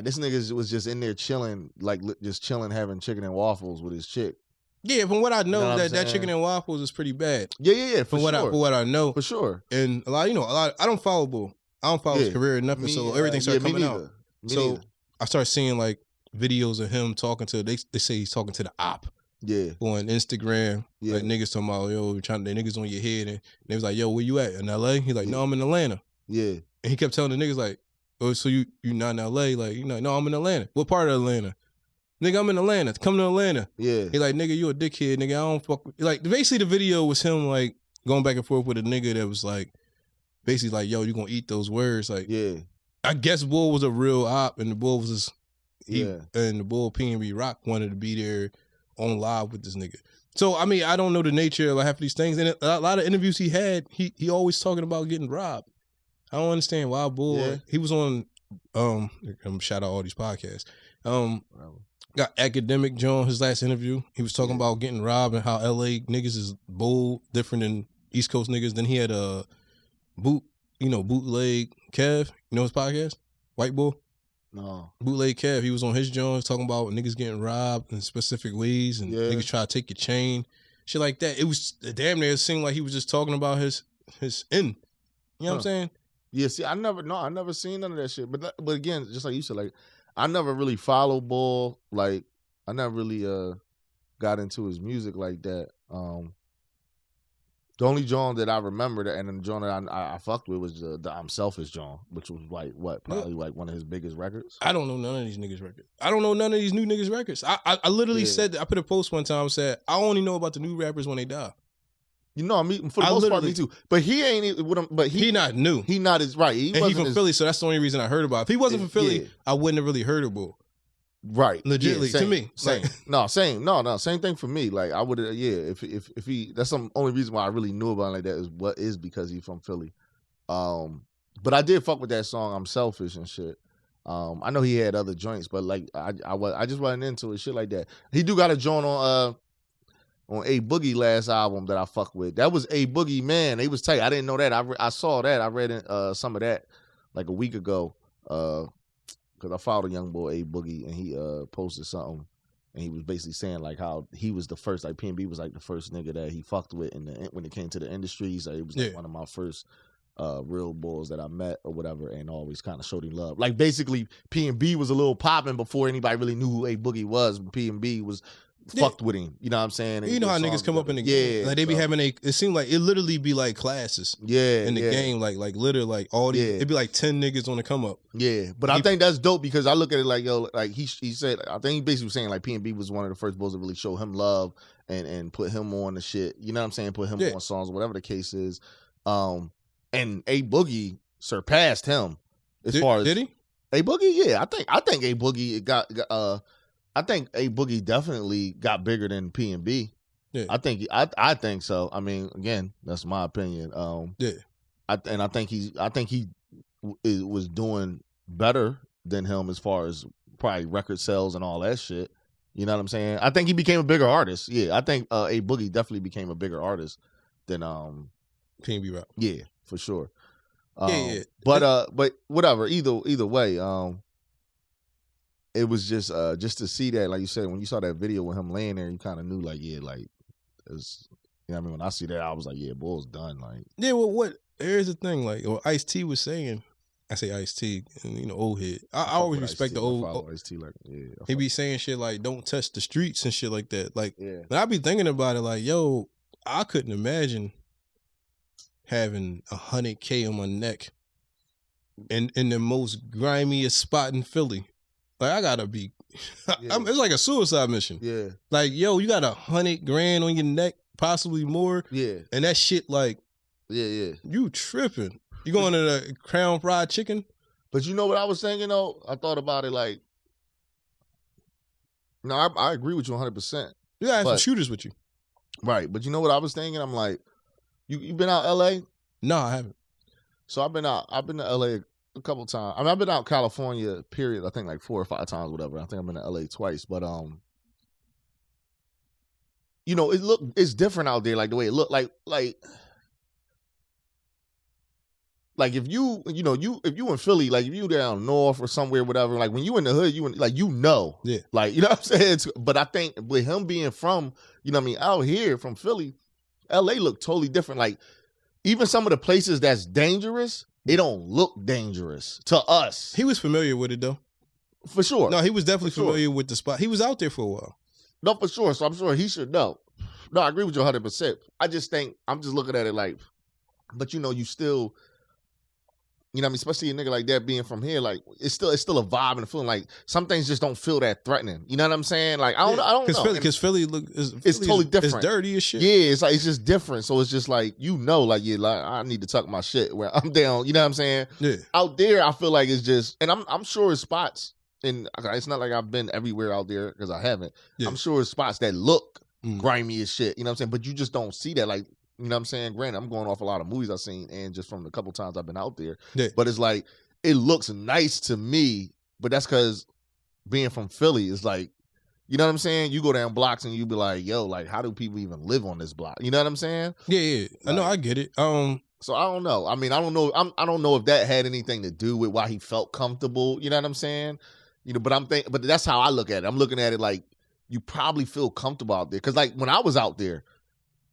this nigga was just in there chilling, like just chilling, having chicken and waffles with his chick. Yeah, from what I know, that chicken and waffles is pretty bad. Yeah. From what I know, for sure. And a lot. I don't follow Bull. I don't follow his career or nothing. So everything started coming out. So I started seeing like videos of him talking to. They say he's talking to the op. Yeah. On Instagram, like niggas talking about, yo, the niggas on your head, and they was like, yo, where you at in LA? He's like, no, I'm in Atlanta. Yeah. And he kept telling the niggas like, oh, so you not in LA? Like, you know, no, I'm in Atlanta. What part of Atlanta? Nigga, I'm in Atlanta. Come to Atlanta. Yeah. He like, nigga, you a dickhead, nigga. I don't fuck with. Like, basically the video was him like going back and forth with a nigga that was like, basically like, yo, you gonna eat those words. Like, yeah. I guess Bull was a real op, and the Bull was just, and the Bull P&B Rock wanted to be there on live with this nigga. So, I mean, I don't know the nature of half of these things. And a lot of interviews he had, he always talking about getting robbed. I don't understand why Bull, he was on, shout out all these podcasts. Got Academic John, his last interview. He was talking about getting robbed and how LA niggas is bold, different than East Coast niggas. Then he had a bootleg Kev. You know his podcast? White Bull? No. Bootleg Kev. He was on his Jones talking about niggas getting robbed in specific ways and niggas try to take your chain. Shit like that. It was damn near, it seemed like he was just talking about his end. You know what I'm saying? Yeah, see, I never seen none of that shit. But again, just like you said, like, I never really followed Bull. Like, I never really got into his music like that. The only John that I remember and the John that I fucked with was the I'm Selfish John, which was like probably like one of his biggest records. I don't know none of these niggas' records. I don't know none of these new niggas' records. I literally said that. I put a post one time said I only know about the new rappers when they die. You know, for the most part, me too. But he ain't with him. But he not new. He not as right. He from Philly, so that's the only reason I heard about it. If he wasn't from Philly, I wouldn't have really heard of Bull. Right, legitimately to me, same. Same thing for me. Like I would, if he, that's the only reason why I really knew about him like that is because he's from Philly. But I did fuck with that song. I'm Selfish and shit. I know he had other joints, but like I just wasn't into it. Shit like that. He do got a joint on A Boogie last album that I fuck with. That was A Boogie, man. They was tight. I didn't know that. I saw that. I read some of that like a week ago. Because I followed a young boy, A Boogie, and he posted something, and he was basically saying like how he was the first, like P&B was like the first nigga that he fucked with when it came to the industry. So it was like one of my first real boys that I met or whatever, and always kind of showed him love. Like basically P&B was a little popping before anybody really knew who A Boogie was. P&B was fucked with him, you know what I'm saying? You know how niggas come up in the game, like they be having it seemed like it literally be like classes, in the game, like literally like all these, it'd be like 10 niggas on the come up. But I think that's dope because I look at it like, yo, like he said, I think he basically was saying like P&B was one of the first bulls to really show him love and put him on the shit, you know what I'm saying? Put him on songs, whatever the case is. And A Boogie surpassed him far as did he? A Boogie, I think A Boogie got I think A Boogie definitely got bigger than P&B. Yeah. I think so. I mean, again, that's my opinion. I think he was doing better than him as far as probably record sales and all that shit. You know what I'm saying? I think he became a bigger artist. Yeah, I think A Boogie definitely became a bigger artist than P&B Rock. Yeah, for sure. But whatever. Either way, it was just to see that, like you said, when you saw that video with him laying there, you kind of knew, like, it's, you know what I mean? When I see that, I was like, Bull's done. Like, well, here's the thing, like, what Ice-T was saying, I say Ice-T, and old head. I always respect the old Ice-T, like, he be saying shit like, don't touch the streets and shit like that. Like, but I be thinking about it, like, yo, I couldn't imagine having 100K on my neck in the most grimiest spot in Philly. Like, I gotta be, it's like a suicide mission. Yeah. Like, yo, you got $100,000 on your neck possibly more. Yeah. And that shit like, yeah. You tripping. You going to the Crown Fried Chicken? But you know what I was saying, I thought about it like, no, I agree with you 100%. You got some shooters with you. Right. But you know what I was thinking? I'm like, you been out LA? No, I haven't. So I've been to LA a couple times. I mean, I've been out California, period, I think like 4 or 5 times, whatever. I think I've been to LA twice. But it's different out there, like the way it looked like if you in Philly, like if you down north or somewhere, whatever, like when you in the hood, like like, you know what I'm saying? But I think with him being from, out here from Philly, LA look totally different. Like even some of the places that's dangerous, it don't look dangerous to us. He was familiar with it though. For sure. No, he was definitely familiar with the spot. He was out there for a while. No, for sure. So I'm sure he should know. No, I agree with you 100%. I just think, I'm just looking at it like, but you still, especially a nigga like that being from here, like it's still a vibe and a feeling. Like some things just don't feel that threatening. You know what I'm saying? Like I don't know. Because Philly it's totally different. It's dirty as shit. Yeah, it's like it's just different. So it's just like like I need to tuck my shit where I'm down. You know what I'm saying? Yeah. Out there, I feel like it's just, and I'm sure it's spots, and it's not like I've been everywhere out there because I haven't. Yeah. I'm sure it's spots that look grimy as shit. You know what I'm saying? But you just don't see that. Like, you know what I'm saying? Granted, I'm going off a lot of movies I've seen and just from the couple times I've been out there. Yeah. But it's like, it looks nice to me, but that's because being from Philly is like, you know what I'm saying? You go down blocks and you be like, yo, like, how do people even live on this block? You know what I'm saying? Yeah. Like, I know, I get it. So I don't know. I mean, I don't know. I don't know if that had anything to do with why he felt comfortable. You know what I'm saying? But that's how I look at it. I'm looking at it like, you probably feel comfortable out there. Cause like when I was out there,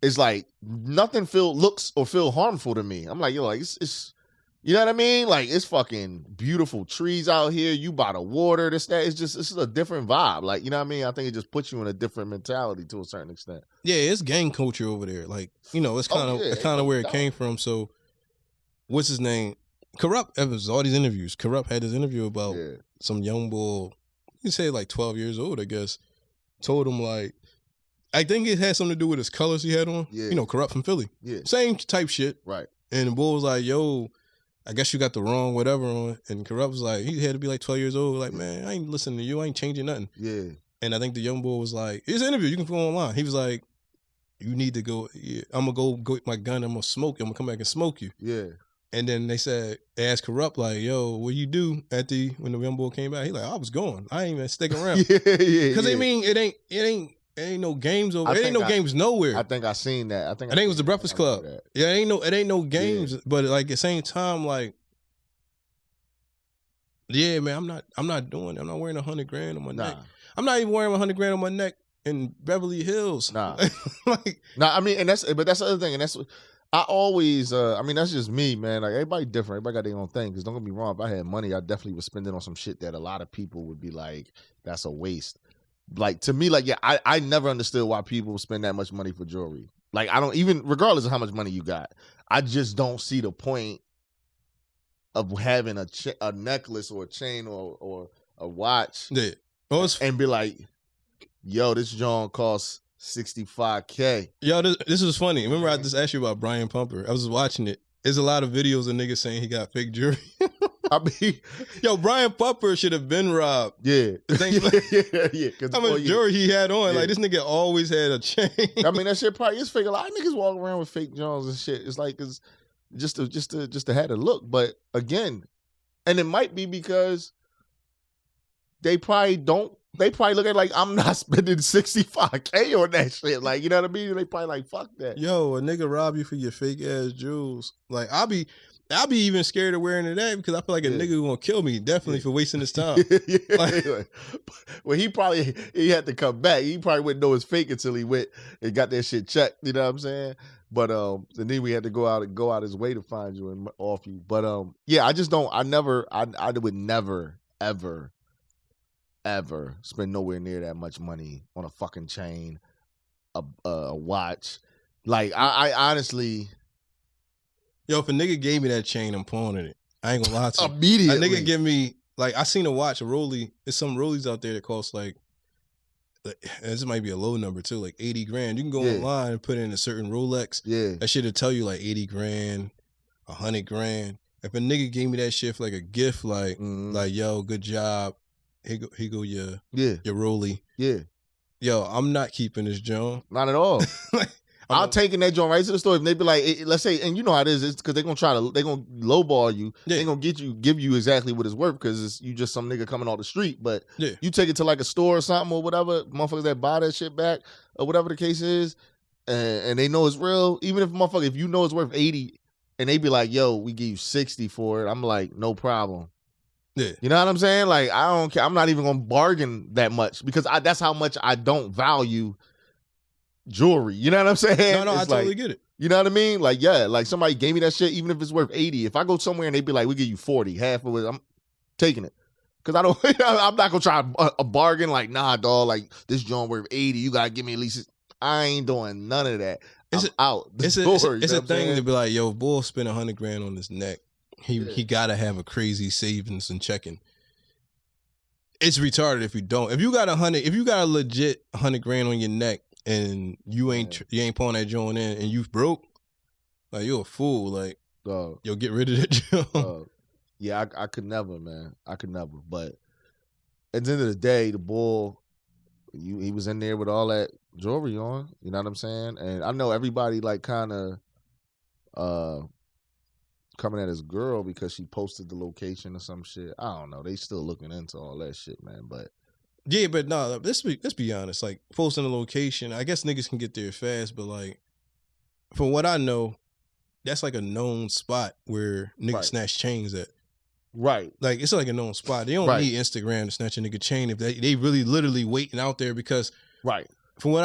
it's like nothing looks or feel harmful to me. I'm like, yo, like it's you know what I mean? Like it's fucking beautiful trees out here. You by the water, this, that. It's a different vibe. Like, you know what I mean? I think it just puts you in a different mentality to a certain extent. Yeah, it's gang culture over there. Like, it's kind of where it came from. So what's his name? Corrupt, it was all these interviews. Corrupt had this interview about some young boy, you say like 12 years old, I guess. Told him like, I think it had something to do with his colors he had on. Yeah. Corrupt from Philly. Yeah. Same type shit. Right. And the boy was like, yo, I guess you got the wrong whatever on. And Corrupt was like, he had to be like 12 years old. Like, man, I ain't listening to you. I ain't changing nothing. Yeah. And I think the young boy was like, it's an interview. You can go online. He was like, you need to go. Yeah, I'm going to go get my gun. I'm going to smoke you. I'm going to come back and smoke you. Yeah. And then they asked Corrupt, like, yo, what you do when the young boy came back? He like, I was going. I ain't even stick around. Because I mean, it ain't no games over. It ain't no games nowhere. I think I seen that. I think it was the Breakfast Club. Yeah, it ain't no games. Yeah. But like at the same time, like, yeah, man, I'm not doing it. I'm not wearing $100,000 on my neck. I'm not even wearing $100,000 on my neck in Beverly Hills. Nah. I mean, that's the other thing, and that's what I always, that's just me, man. Like, everybody different. Everybody got their own thing. Because don't get me wrong, if I had money, I definitely would spend it on some shit that a lot of people would be like, that's a waste. Like, to me, like, yeah, I never understood why people spend that much money for jewelry. Like, I don't even, regardless of how much money you got, I just don't see the point of having a necklace or a chain or a watch. Yeah. And be like, yo, this joint costs $65K. Yo, this was funny. Remember I just asked you about Brian Pumper? I was watching it. There's a lot of videos of niggas saying he got fake jewelry. I mean, yo, Brian Pumper should have been robbed. Yeah. Yeah. How much jewelry he had on? Yeah. Like, this nigga always had a chain. I mean, that shit probably is fake. A lot of niggas walk around with fake Jones and shit. It's like, it's just to have a look. But again, and it might be because they probably look at it like, I'm not spending $65K on that shit. Like, you know what I mean? They probably like, fuck that. Yo, a nigga rob you for your fake ass jewels. Like, I'll be even scared of wearing it because I feel like a nigga gonna kill me definitely for wasting his time. Well, he had to come back. He probably wouldn't know it's fake until he went and got that shit checked. You know what I'm saying? But and then we had to go out his way to find you and off you. But yeah, I just don't. I would never ever spend nowhere near that much money on a fucking chain, a watch. Like, I honestly, yo, if a nigga gave me that chain, I'm pawning it. I ain't gonna lie to you. Immediately. A nigga give me, like, I seen a watch, a Rollie. There's some Rollies out there that cost like this might be a low number too, like 80 grand. You can go online and put in a certain Rolex. Yeah. That shit'll tell you like 80 grand, 100 grand. If a nigga gave me that shit for like a gift, like yo, good job. Here go your Rollie. Yeah. Yo, I'm not keeping this joint. Not at all. I'm taking that joint right to the store. If they be like, let's say, and you know how it is, it's because they're gonna lowball you. Yeah. They're gonna give you exactly what it's worth because you just some nigga coming off the street. But you take it to like a store or something or whatever, motherfuckers that buy that shit back or whatever the case is, and they know it's real. Even if you know it's worth 80, and they be like, yo, we give you 60 for it. I'm like, no problem. Yeah. You know what I'm saying? Like, I don't care. I'm not even gonna bargain that much because that's how much I don't value jewelry. You know what I'm saying? No, I totally get it. You know what I mean? Like, yeah, like somebody gave me that shit, even if it's worth 80. If I go somewhere and they be like, we give you 40, half of it, I'm taking it. Cause I'm not gonna try a bargain like, nah, dog, like this joint worth 80. You gotta give me at least. I ain't doing none of that. I'm out. It's a thing to be like, yo, bull spent 100 grand on his neck. He gotta have a crazy savings and checking. It's retarded if you don't. If you got a legit 100 grand on your neck and you ain't pulling that joint in and you broke, like you're a fool. Like, yo, get rid of that joint. Yeah, I could never, man. I could never. But at the end of the day, the bull, he was in there with all that jewelry on. You know what I'm saying? And I know everybody like kind of coming at his girl because she posted the location or some shit. I don't know. They still looking into all that shit, man. But yeah, but no, let's be honest. Like posting the location, I guess niggas can get there fast, but like from what I know, that's like a known spot where niggas snatch chains at. Right. Like it's like a known spot. They don't need Instagram to snatch a nigga chain if they really literally waiting out there because From what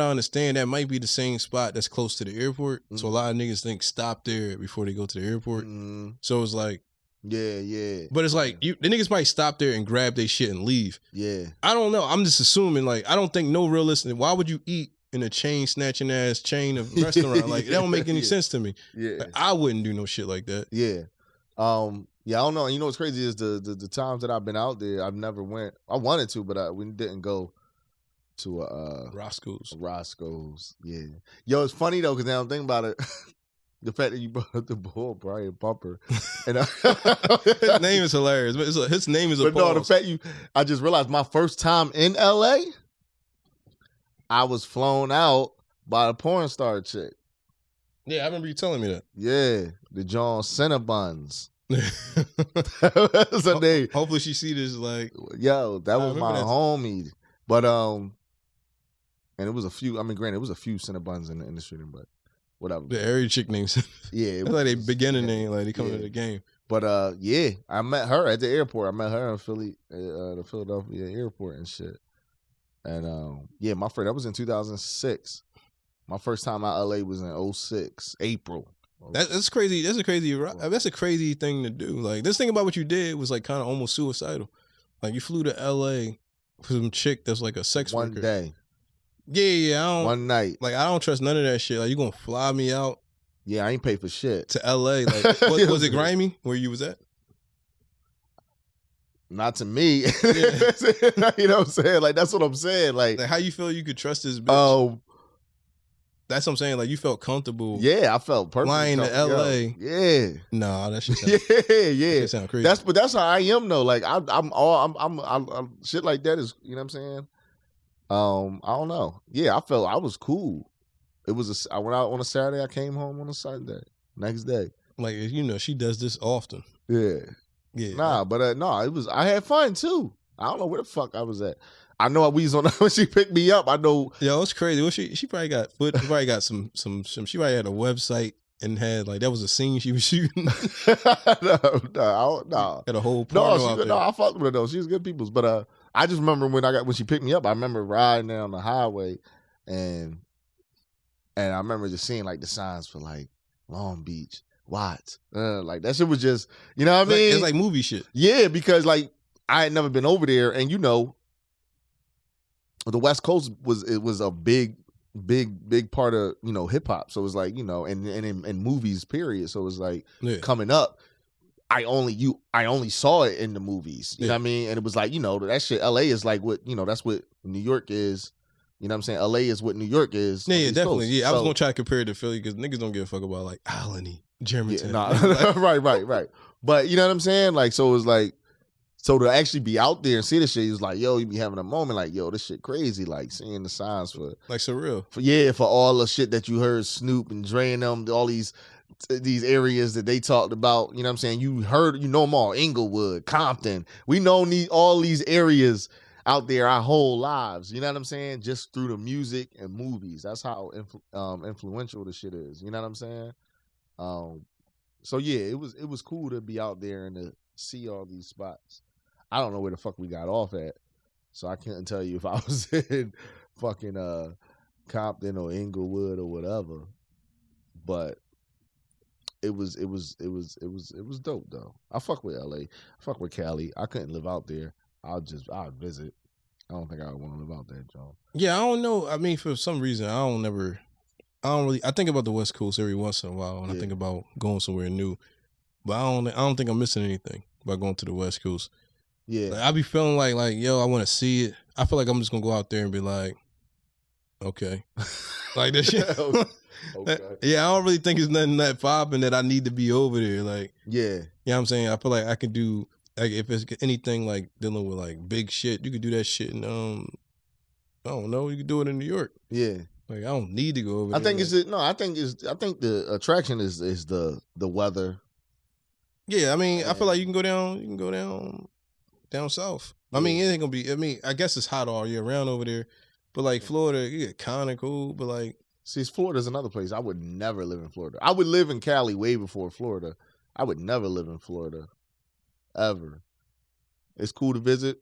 I understand, that might be the same spot that's close to the airport. Mm-hmm. So a lot of niggas think stop there before they go to the airport. Mm-hmm. So it's like, yeah. But it's like the niggas might stop there and grab their shit and leave. Yeah. I don't know. I'm just assuming. Like I don't think no realistic. Why would you eat in a chain snatching ass chain of restaurant? Like that don't make any sense to me. Yeah. Like, I wouldn't do no shit like that. Yeah. Yeah, I don't know. You know what's crazy is the times that I've been out there, I've never went. I wanted to, but we didn't go to Roscoe's. Yeah. Yo, it's funny though, because now I'm thinking about it. The fact that you brought up the bull, Brian Bumper. And his name is hilarious. His name is a But no, the fact I just realized my first time in LA, I was flown out by a porn star chick. Yeah, I remember you telling me that. Yeah, the John Cinnabons. That's her name. Hopefully she see this. Like, yo, that was my homie. But and it was a few. I mean, granted, it was a few Cinnabons in the industry, but whatever. The area chick names. Yeah, it's like they beginning name. Like they come to the game. But yeah, I met her at the airport. I met her in Philly, the Philadelphia airport and shit. And yeah, my friend, that was in 2006. My first time out LA was in 06, April. That's crazy. That's a crazy thing to do. Like this thing about what you did was like kind of almost suicidal. Like you flew to LA for some chick that's like a sex worker. One day. Yeah. I don't, one night. Like I don't trust none of that shit. Like you gonna fly me out? Yeah, I ain't pay for shit to LA. Like was it grimy where you was at? Not to me. Yeah. You know what I'm saying? Like that's what I'm saying. Like how you feel you could trust this bitch? That's what I'm saying. Like you felt comfortable. Yeah, I felt perfect. Flying to LA. Yeah. Nah, that shit. Yeah. That sound crazy. That's how I am though. Like I'm shit like that is, you know what I'm saying? I don't know. Yeah, I felt I was cool. It was I went out on a Saturday. I came home on a Sunday. Next day. Like you know, she does this often. Yeah. Nah, but no, it was. I had fun too. I don't know where the fuck I was at. I know we was on when she picked me up. I know. Yo, it's crazy. Well, she probably got some. She probably had a website and had like that was a scene she was shooting. No. Had a whole porno out there. No, I fucked with her though. She was good people's. But I just remember when she picked me up. I remember riding down the highway, and I remember just seeing like the signs for like Long Beach, Watts. Like that shit was just, you know what I mean? It's like movie shit. Yeah, because like I had never been over there, and you know. The West Coast was a big part of, you know, hip hop. So it was like, you know, and in movies, period. So it was like coming up, I only saw it in the movies. You know what I mean? And it was like, that shit, LA is like what, that's what New York is. You know what I'm saying? LA is what New York is. Yeah, definitely. Yeah, I was gonna try to compare it to Philly because niggas don't give a fuck about like Albany, Germantown. Yeah, right. But you know what I'm saying? Like, so it was like, so to actually be out there and see this shit, he was like, yo, you be having a moment like, yo, this shit crazy. Like seeing the signs for like surreal. For all the shit that you heard Snoop and Dre and them, all these areas that they talked about. You know what I'm saying? You know them all. Inglewood, Compton. We know all these areas out there our whole lives. You know what I'm saying? Just through the music and movies. That's how influential the shit is. You know what I'm saying? So yeah, it was cool to be out there and to see all these spots. I don't know where the fuck we got off at, so I can't tell you if I was in fucking Compton or Inglewood or whatever. But it was dope though. I fuck with LA. I fuck with Cali. I couldn't live out there. I'd visit. I don't think I would want to live out there, John. Yeah, I don't know. I mean, for some reason, I think about the West Coast every once in a while when I think about going somewhere new. But I don't think I'm missing anything by going to the West Coast. Yeah. Like, I be feeling like, yo, I want to see it. I feel like I'm just going to go out there and be like, okay. Like this shit. Okay. Yeah, I don't really think it's nothing that popping that I need to be over there. Like, yeah. You know what I'm saying? I feel like I can do, like, if it's anything like dealing with like big shit, you could do that shit in, I don't know, you could do it in New York. Yeah. Like, I don't need to go over there. I think the attraction is the weather. Yeah, I mean, I feel like you can go down south. I mean, it ain't gonna be. I mean, I guess it's hot all year round over there, but like Florida, you get kind of cool. But like, see, Florida's another place. I would never live in Florida. I would live in Cali way before Florida. I would never live in Florida, ever. It's cool to visit.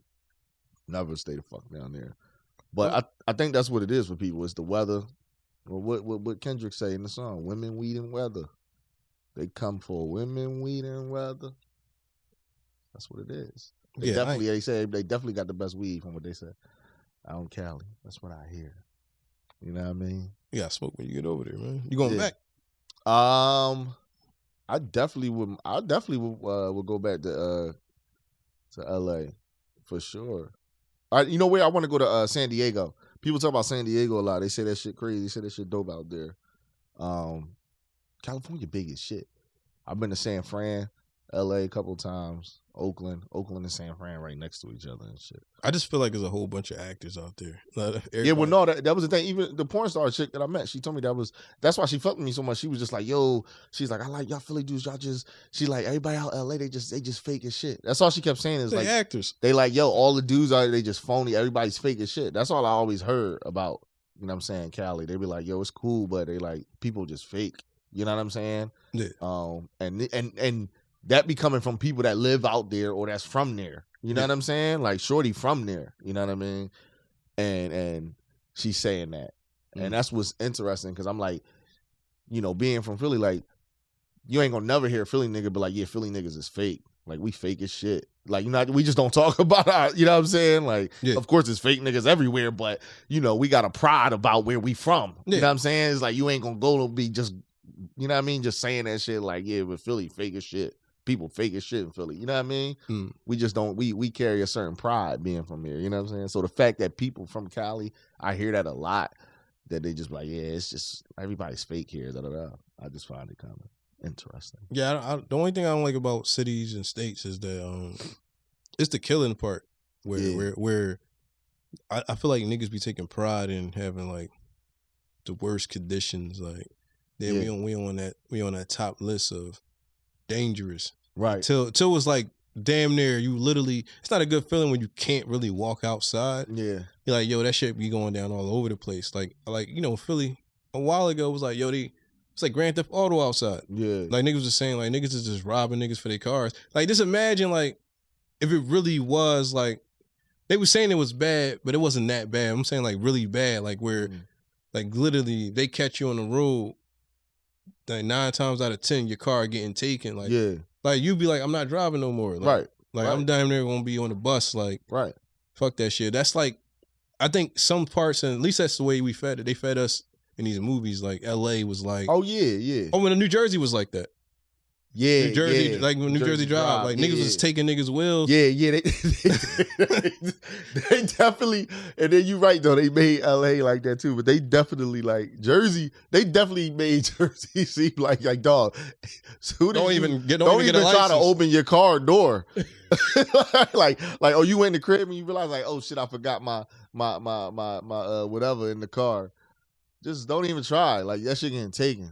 Never stay the fuck down there. But I think that's what it is for people. It's the weather. Well, what Kendrick say in the song? Women, weed, and weather. They come for women, weed, and weather. That's what it is. They definitely got the best weed from what they said. Out in Cali. That's what I hear. You know what I mean? You gotta smoke when you get over there, man. You going back? I definitely would. Would go back to LA for sure. You know where I want to go to? San Diego. People talk about San Diego a lot. They say that shit crazy. They say that shit dope out there. California big as shit. I've been to San Fran, LA a couple times. Oakland and San Fran right next to each other and shit. I just feel like there's a whole bunch of actors out there. Yeah, well, no, that was the thing. Even the porn star chick that I met, she told me that's why she fucked with me so much. She was just like, yo, she's like, I like y'all Philly dudes. Y'all just, she like, everybody out LA, they just fake as shit. That's all she kept saying is they like actors. They like, yo, all the dudes out there, they just phony. Everybody's fake as shit. That's all I always heard about, you know what I'm saying, Cali. They be like, yo, it's cool, but they like, people just fake. You know what I'm saying? Yeah. And that be coming from people that live out there or that's from there. You know what I'm saying? Like shorty from there. You know what I mean? And she's saying that. And that's what's interesting because I'm like, you know, being from Philly, like, you ain't gonna never hear a Philly nigga be like, yeah, Philly niggas is fake. Like, we fake as shit. Like, you know, we just don't talk about our, you know what I'm saying? Like, of course, it's fake niggas everywhere, but, you know, we got a pride about where we from. You know what I'm saying? It's like, you ain't gonna go to be just, you know what I mean? Just saying that shit like, yeah, but Philly fake as shit. People fake as shit in Philly. You know what I mean? We just don't, we carry a certain pride being from here. You know what I'm saying? So the fact that people from Cali, I hear that a lot, that they just like, yeah, it's just, everybody's fake here. I just find it kind of interesting. Yeah, the only thing I don't like about cities and states is that it's the killing part where I feel like niggas be taking pride in having like the worst conditions. Like, we on that top list of dangerous, right? Till it was like damn near you literally. It's not a good feeling when you can't really walk outside. Yeah, you're like, yo, that shit be going down all over the place. Like you know, Philly a while ago was like, yo, it's like Grand Theft Auto outside. Yeah, like niggas was saying like niggas is just robbing niggas for their cars. Like, just imagine like if it really was like they were saying it was bad, but it wasn't that bad. I'm saying like really bad, like where like literally they catch you on the road. Like 9 times out of 10, your car getting taken. Like, like you be like, I'm not driving no more. Like, right. I'm damn near gonna be on the bus. Like, right. Fuck that shit. That's like, I think some parts, and at least that's the way we fed it. They fed us in these movies. Like L.A. was like, oh yeah. Oh, when New Jersey was like that. Yeah, New Jersey, yeah. like when New Jersey Drive, like niggas was taking niggas' wheels. Yeah, they definitely, and then you right though, they made LA like that too, but they definitely like Jersey, they definitely made Jersey seem like dog. Don't even get try to open your car door. like oh, you in the crib and you realize like, oh shit, I forgot my whatever in the car. Just don't even try. Like that shit getting taken.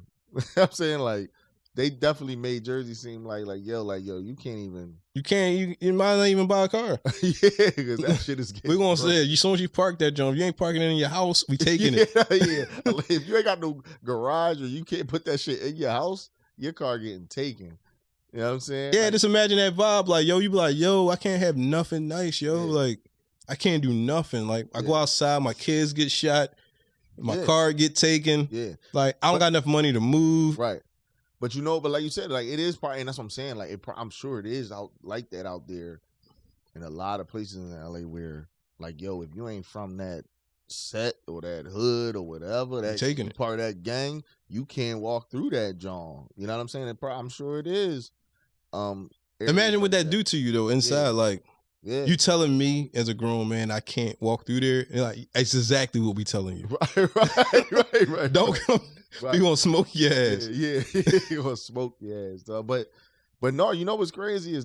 I'm saying like they definitely made Jersey seem like yo, you can't even. You might not even buy a car. Yeah, because that shit is getting. We're gonna say as soon as you park that jump, you ain't parking it in your house. We taking it. Yeah. If you ain't got no garage or you can't put that shit in your house, your car getting taken. You know what I'm saying? Yeah, just imagine that vibe. Like, yo, you be like, yo, I can't have nothing nice, yo. Yeah. Like, I can't do nothing. Like, I go outside, my kids get shot, my car get taken. Yeah. Like, I don't got enough money to move. Right. But but like you said, like it is probably, and that's what I'm saying. Like I'm sure it is out like that out there, in a lot of places in LA where, like, yo, if you ain't from that set or that hood or whatever, that taking part of that gang, you can't walk through that John. You know what I'm saying? I'm sure it is. Imagine what that do to you though inside, like. Yeah. You telling me as a grown man I can't walk through there? And like it's exactly what we telling you. Right. Don't come. Right. We gonna smoke your ass. Yeah. You gonna smoke your ass. But no, you know what's crazy is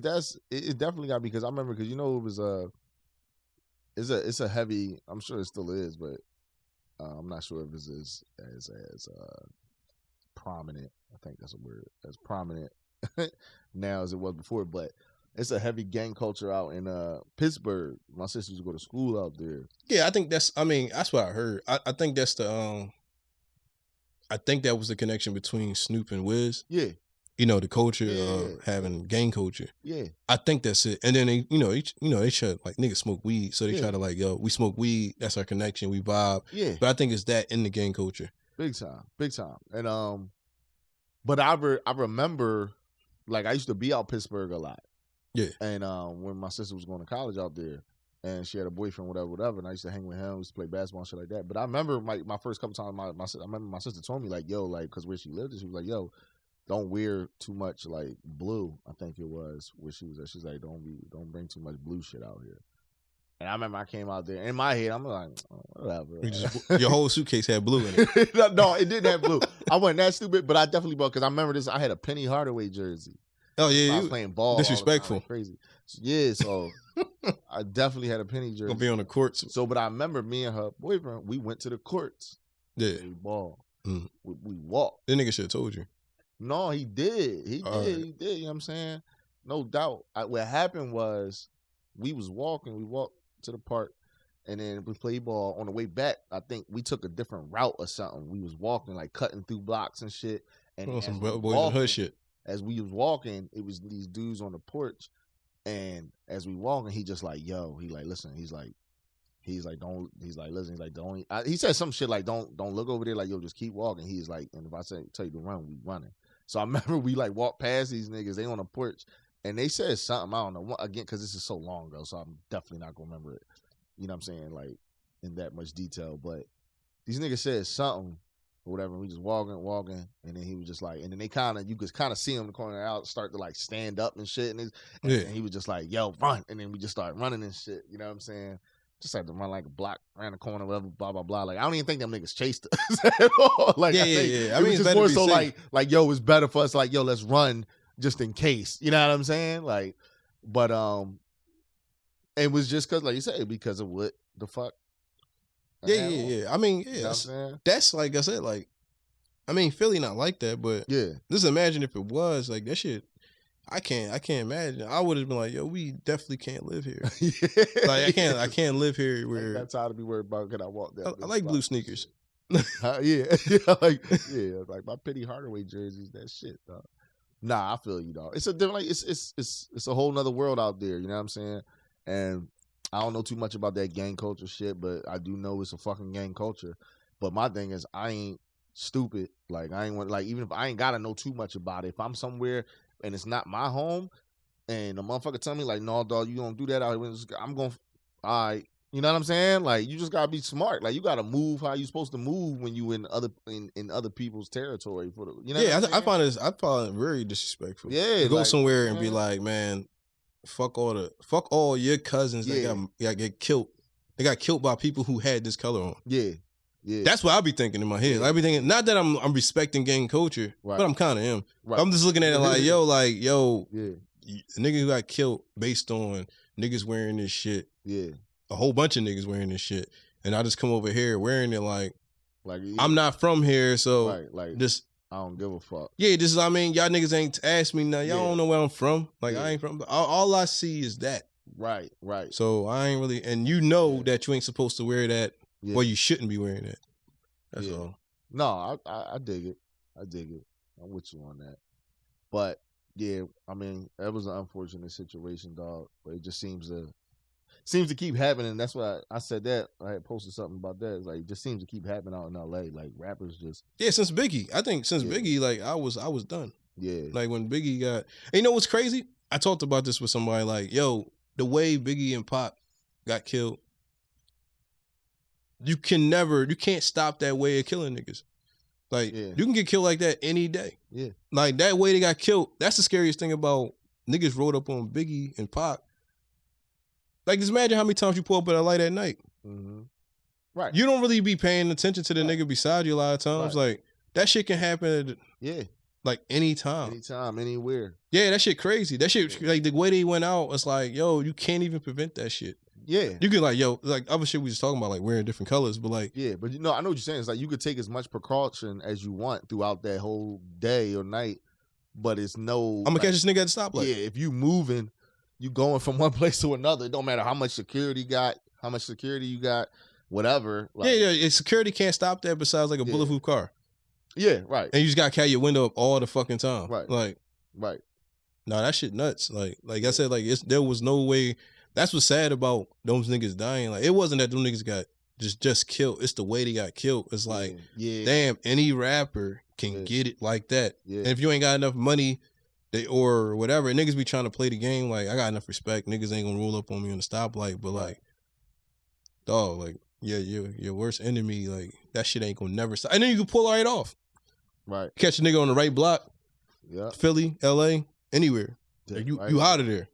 it definitely got me because I remember because it was it's a heavy. I'm sure it still is, but I'm not sure if it's as prominent. I think that's a word, as prominent now as it was before, but. It's a heavy gang culture out in Pittsburgh. My sister used to go to school out there. Yeah, I think that's what I heard. I think that's the I think that was the connection between Snoop and Wiz. Yeah. You know, the culture of having gang culture. Yeah. I think that's it. And then they try like niggas smoke weed. So they try to like, yo, we smoke weed, that's our connection, we vibe. Yeah. But I think it's that in the gang culture. Big time. And but I remember like I used to be out Pittsburgh a lot. Yeah, and when my sister was going to college out there, and she had a boyfriend, whatever, and I used to hang with him, we used to play basketball and shit like that. But I remember my first couple times, I remember my sister told me like, yo, like, because where she lived, she was like, yo, don't wear too much like blue. I think it was where she was at. She's like, don't bring too much blue shit out here. And I remember I came out there in my head, I'm like, oh, whatever. Your whole suitcase had blue in it. No, it didn't have blue. I wasn't that stupid, but I definitely bought because I remember this. I had a Penny Hardaway jersey. Oh yeah, I was playing ball. Disrespectful, crazy. Yeah, so I definitely had a Penny jersey. Gonna be on the courts. So, but I remember me and her boyfriend, we went to the courts. Yeah, we ball. Mm. We walked. That nigga should have told you. No, he did. He did. You know what I'm saying? No doubt. What happened was we was walking. We walked to the park, and then we played ball. On the way back, I think we took a different route or something. We was walking, like cutting through blocks and shit. And some boys and hood shit. As we was walking, it was these dudes on the porch, and as we walking, he just like, yo, he like, listen, he's like, don't, he's like, listen, he's like, don't, he said some shit like, don't look over there, like, yo, just keep walking. He's like, and if I tell you to run, we running. So I remember we like walked past these niggas, they on the porch, and they said something, I don't know, again, because this is so long ago, so I'm definitely not gonna remember it. You know what I'm saying, like in that much detail, but these niggas said something. Or whatever, we just walking, and then he was just like, and then you could kind of see him in the corner out, start to like stand up and shit, and he was just like, yo, run, and then we just started running and shit, you know what I'm saying? Just had to run like a block around the corner, whatever, blah blah blah. Like I don't even think them niggas chased us at all. Like yeah. I mean, it's just more so like yo, it's better for us, like yo, let's run just in case, you know what I'm saying? Like, but it was just because, like you said, because of what the fuck. Yeah. I mean, yeah, that's like I said, like, I mean, Philly not like that, but yeah, just imagine if it was like that shit. I can't imagine. I would have been like, yo, we definitely can't live here. Like, I can't live here where that's how to be worried about. Can I walk down? I like blue sneakers. Like my Penny Hardaway jerseys, that shit, dog. Nah, I feel you, dog. It's a different, like, it's a whole nother world out there. You know what I'm saying? And I don't know too much about that gang culture shit, but I do know it's a fucking gang culture. But my thing is, I ain't stupid. Like, I ain't want, like, even if I ain't gotta know too much about it, if I'm somewhere and it's not my home, and the motherfucker tell me like, no, dog, you don't do that out here, I'm going, all right, You know what I'm saying? Like, you just gotta be smart. Like, you gotta move how you supposed to move when you in other people's territory. For the, you know? Yeah, I find it very disrespectful. Yeah, to go like, somewhere and be like, man, fuck all your cousins that got get killed. They got killed by people who had this color on. Yeah. Yeah. That's what I be thinking in my head. Like, I be thinking, not that I'm respecting gang culture, but I'm kind of am. Right. I'm just looking at it like, yo, a nigga who got killed based on niggas wearing this shit. Yeah. A whole bunch of niggas wearing this shit. And I just come over here wearing it like I'm not from here, so just I don't give a fuck. Yeah, just y'all niggas ain't asked me nothing. Y'all don't know where I'm from. Like I ain't from. All I see is that. Right. So I ain't really, and you know that you ain't supposed to wear that, or you shouldn't be wearing that. That's all. No, I dig it. I'm with you on that. But yeah, I mean, that was an unfortunate situation, dog. But it just seems to keep happening. That's why I said that. I had posted something about that. It's like, it just seems to keep happening out in LA. Like, rappers just since Biggie. I think since Biggie, like I was done. Yeah. Like when Biggie got, and you know what's crazy? I talked about this with somebody. Like, yo, the way Biggie and Pac got killed, you can't stop that way of killing niggas. Like, you can get killed like that any day. Yeah. Like that way they got killed. That's the scariest thing about niggas rolled up on Biggie and Pac. Like, just imagine how many times you pull up at a light at night. Mm-hmm. Right. You don't really be paying attention to the nigga beside you a lot of times. Right. Like, that shit can happen like anytime. Anytime, anywhere. Yeah, that shit crazy. That shit, like, the way they went out, it's like, yo, you can't even prevent that shit. Yeah. You can, like, yo, like, other shit we was talking about, like, wearing different colors, but, like... Yeah, but, I know what you're saying. It's like, you could take as much precaution as you want throughout that whole day or night, but it's no... I'm gonna catch this nigga at the stoplight. Yeah, if you moving... You going from one place to another. It don't matter how much security you got, whatever. Like, yeah. Security can't stop that besides like a bulletproof car. Yeah, right. And you just gotta carry your window up all the fucking time. Right. Like, right. No, that shit nuts. Like I said, like there was no way. That's what's sad about those niggas dying. Like, it wasn't that those niggas got just killed. It's the way they got killed. It's like, damn, any rapper can get it like that. Yeah. And if you ain't got enough money. Or whatever, niggas be trying to play the game like, I got enough respect, niggas ain't gonna roll up on me on the stoplight, but like, dog, like, your worst enemy, like, that shit ain't gonna never stop. And then you can pull right off. Right. Catch a nigga on the right block, Philly, LA, anywhere. Like, you out of there.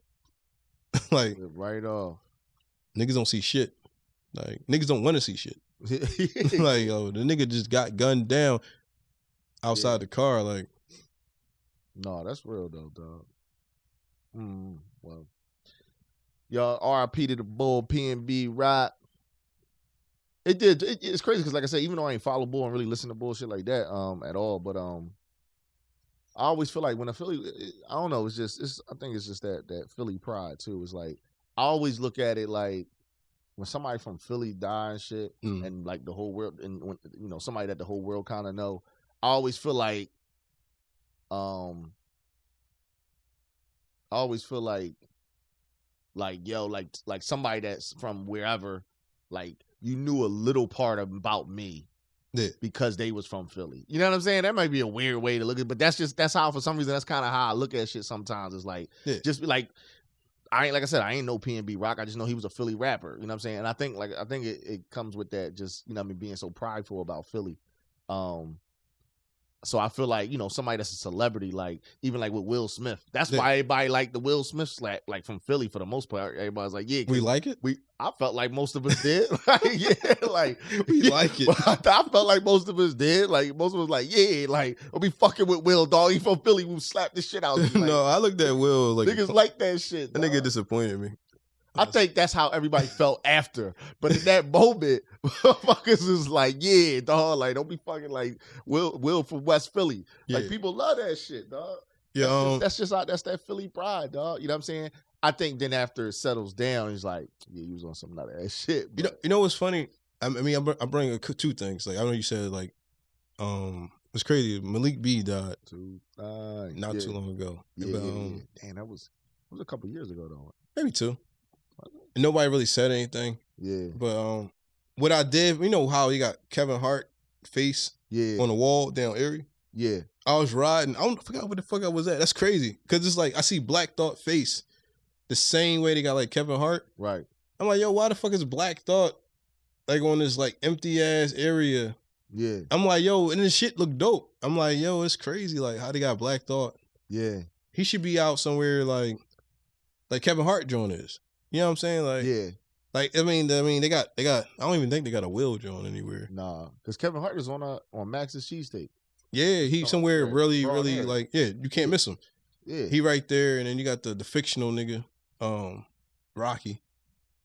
Like, right off. Niggas don't see shit. Like, niggas don't want to see shit. Like, yo, the nigga just got gunned down outside the car, like. No, that's real though, dog. Well, y'all, RIP to the Bull, PNB Rock. It's crazy because, like I said, even though I ain't follow Bull and really listen to bullshit like that at all, but I always feel like when a Philly, I don't know, I think it's just that Philly pride too. It's like, I always look at it like when somebody from Philly die and shit, and like the whole world, and when somebody that the whole world kind of know, I always feel like. I always feel like yo, like somebody that's from wherever, like you knew a little part about me, because they was from Philly. You know what I'm saying? That might be a weird way to look at it, but that's how, for some reason, that's kind of how I look at shit sometimes. It's like, just like I ain't no PNB Rock. I just know he was a Philly rapper. You know what I'm saying? And I think it comes with that, just being so prideful about Philly. So I feel like, somebody that's a celebrity, like, even like with Will Smith. That's why everybody like the Will Smith slap, like from Philly for the most part. Everybody's like, yeah. We like it? I felt like most of us did. We like it. I felt like most of us did. Like, most of us like, yeah, like, I'll be fucking with Will, dog. He from Philly, we slap this shit out. Like, no, I looked at Will like. Niggas like that shit, dog. That nigga disappointed me. I think that's how everybody felt after. But in that moment, motherfuckers is like, yeah, dog, like, don't be fucking like Will from West Philly. Yeah. Like, people love that shit, dog. Yeah, that's that Philly pride, dog. You know what I'm saying? I think then after it settles down, he's like, yeah, you was on some other ass shit. But. You know what's funny? I mean, I bring two things. Like, I know you said, like, it's crazy. Malik B died not too long ago. Yeah, Damn, that was a couple years ago, though. Maybe 2. And nobody really said anything. Yeah. But what I did, how he got Kevin Hart face on the wall down Erie? Yeah. I was riding. I forgot where the fuck I was at. That's crazy. Because it's like, I see Black Thought face the same way they got like Kevin Hart. Right. I'm like, yo, why the fuck is Black Thought like on this like empty ass area? Yeah. I'm like, yo, and this shit look dope. I'm like, yo, it's crazy. Like, how they got Black Thought? Yeah. He should be out somewhere like Kevin Hart joint is. You know what I'm saying? Like, yeah. Like, I mean, they got. I don't even think they got a Will joint anywhere. Nah, because Kevin Hart is on Max's cheesesteak. Yeah, he's somewhere really like, yeah, you can't miss him. Yeah, he right there, and then you got the fictional nigga, Rocky.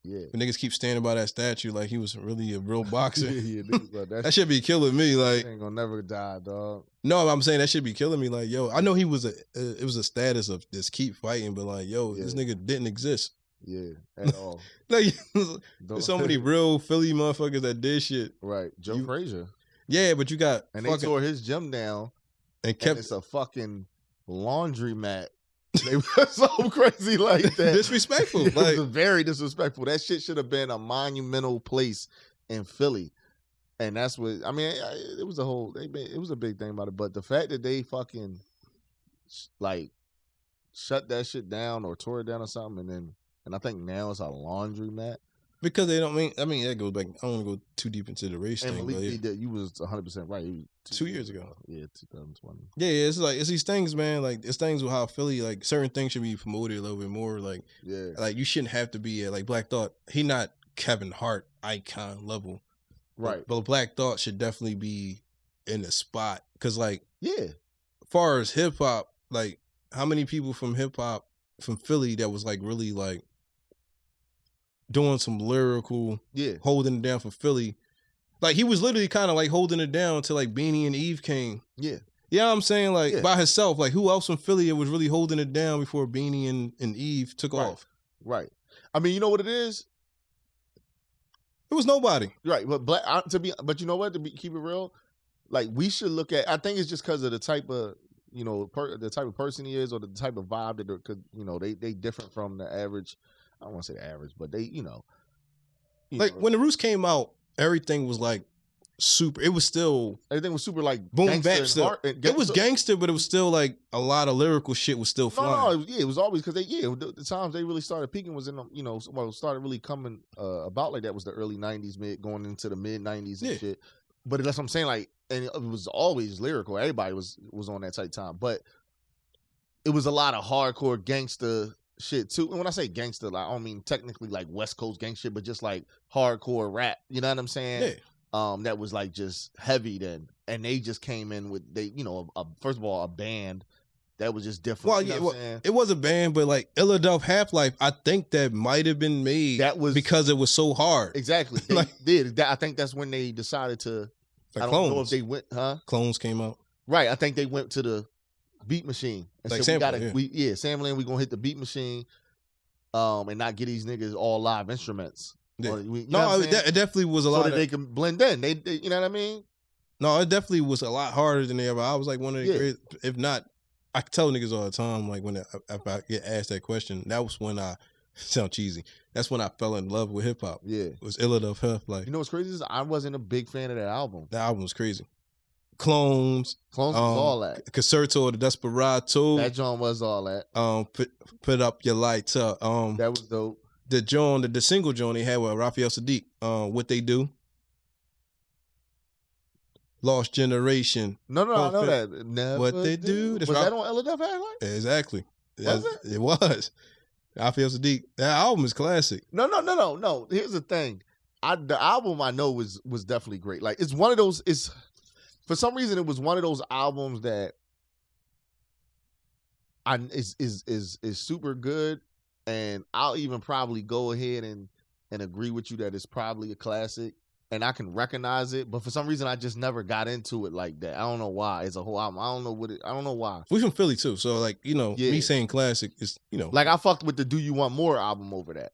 Yeah, the niggas keep standing by that statue like he was really a real boxer. yeah, that should be killing me. Like, ain't gonna never die, dog. No, I'm saying that should be killing me. Like, yo, I know he was it was a status of just keep fighting, but like, yo, this nigga didn't exist. Yeah, at all. Like, there's so many real Philly motherfuckers that did shit. Right, Joe Frazier. Yeah, but you got and they tore his gym down and kept it's a fucking laundromat. They were so crazy like that. Disrespectful. It like was very disrespectful. That shit should have been a monumental place in Philly. And that's what I mean. It was it was a big thing about it. But the fact that they fucking like shut that shit down or tore it down or something, and I think now it's a laundromat. Because they don't mean. I mean, that goes back. I don't want to go too deep into the race and thing. Malik, you was 100% right. 2 years ago. Yeah, 2020. Yeah, it's like it's these things, man. Like it's things with how Philly, like certain things should be promoted a little bit more. Like, yeah, like you shouldn't have to be like Black Thought. He not Kevin Hart icon level, right? But Black Thought should definitely be in the spot because, like, yeah, as far as hip hop, like how many people from hip hop from Philly that was like really like doing some lyrical, holding it down for Philly. Like he was literally kind of like holding it down till like Beanie and Eve came. Yeah. You know what I'm saying? Like by himself. Like who else from Philly was really holding it down before Beanie and Eve took off? Right. I mean, you know what it is? It was nobody. Right. But but you know what? Keep it real, like we should look at. I think it's just because of the type of the type of person he is, or the type of vibe that because they different from the average. I don't want to say the average, but they like when the Roots came out, everything was like super. It was still everything was super like boom bap still. It was gangster, but it was still like a lot of lyrical shit was still flying. No, it was always because the times they really started peaking was in started really coming about like that was the early '90s, going into the mid '90s and shit. But that's what I'm saying, like, and it was always lyrical. Everybody was on that tight time, but it was a lot of hardcore gangster shit too. And when I say gangster, like I don't mean technically like West Coast gang shit, but just like hardcore rap. You know what I'm saying? Yeah. That was like just heavy then, and they just came in with first of all a band that was just different. Well, it was a band, but like Illadelph Half-Life, I think that might have been made. That was because it was so hard. Exactly, they did. I think that's when they decided to. I don't know if they went, Clones came out. Right, I think they went to the beat machine and like said sampling, sampling. We gonna hit the beat machine, and not get these niggas all live instruments. Yeah. It definitely was a lot so that they can blend in. They, you know what I mean? No, it definitely was a lot harder than they ever. I was like one of the great, if not. I tell niggas all the time, like if I get asked that question, that was when I sound cheesy. That's when I fell in love with hip hop. Yeah, it was Illadelph Half-Life. You know what's crazy is I wasn't a big fan of that album. That album was crazy. Clones was all that. Concerto, the Desperado. That joint was all that. Put up your lights up. That was dope. The single joint they had with Raphael Sadiq. What They Do. Lost Generation. No, I know that. Never What They Do. Was that on Illadelph Half-Life? Exactly. Was it? It was. Raphael Sadiq. That album is classic. No. Here's the thing. The album I know was definitely great. Like it's one of those. For some reason, it was one of those albums that is super good, and I'll even probably go ahead and agree with you that it's probably a classic, and I can recognize it. But for some reason, I just never got into it like that. I don't know why. It's a whole album. I don't know why. We from Philly too, so like me saying classic is like I fucked with the Do You Want More album over that.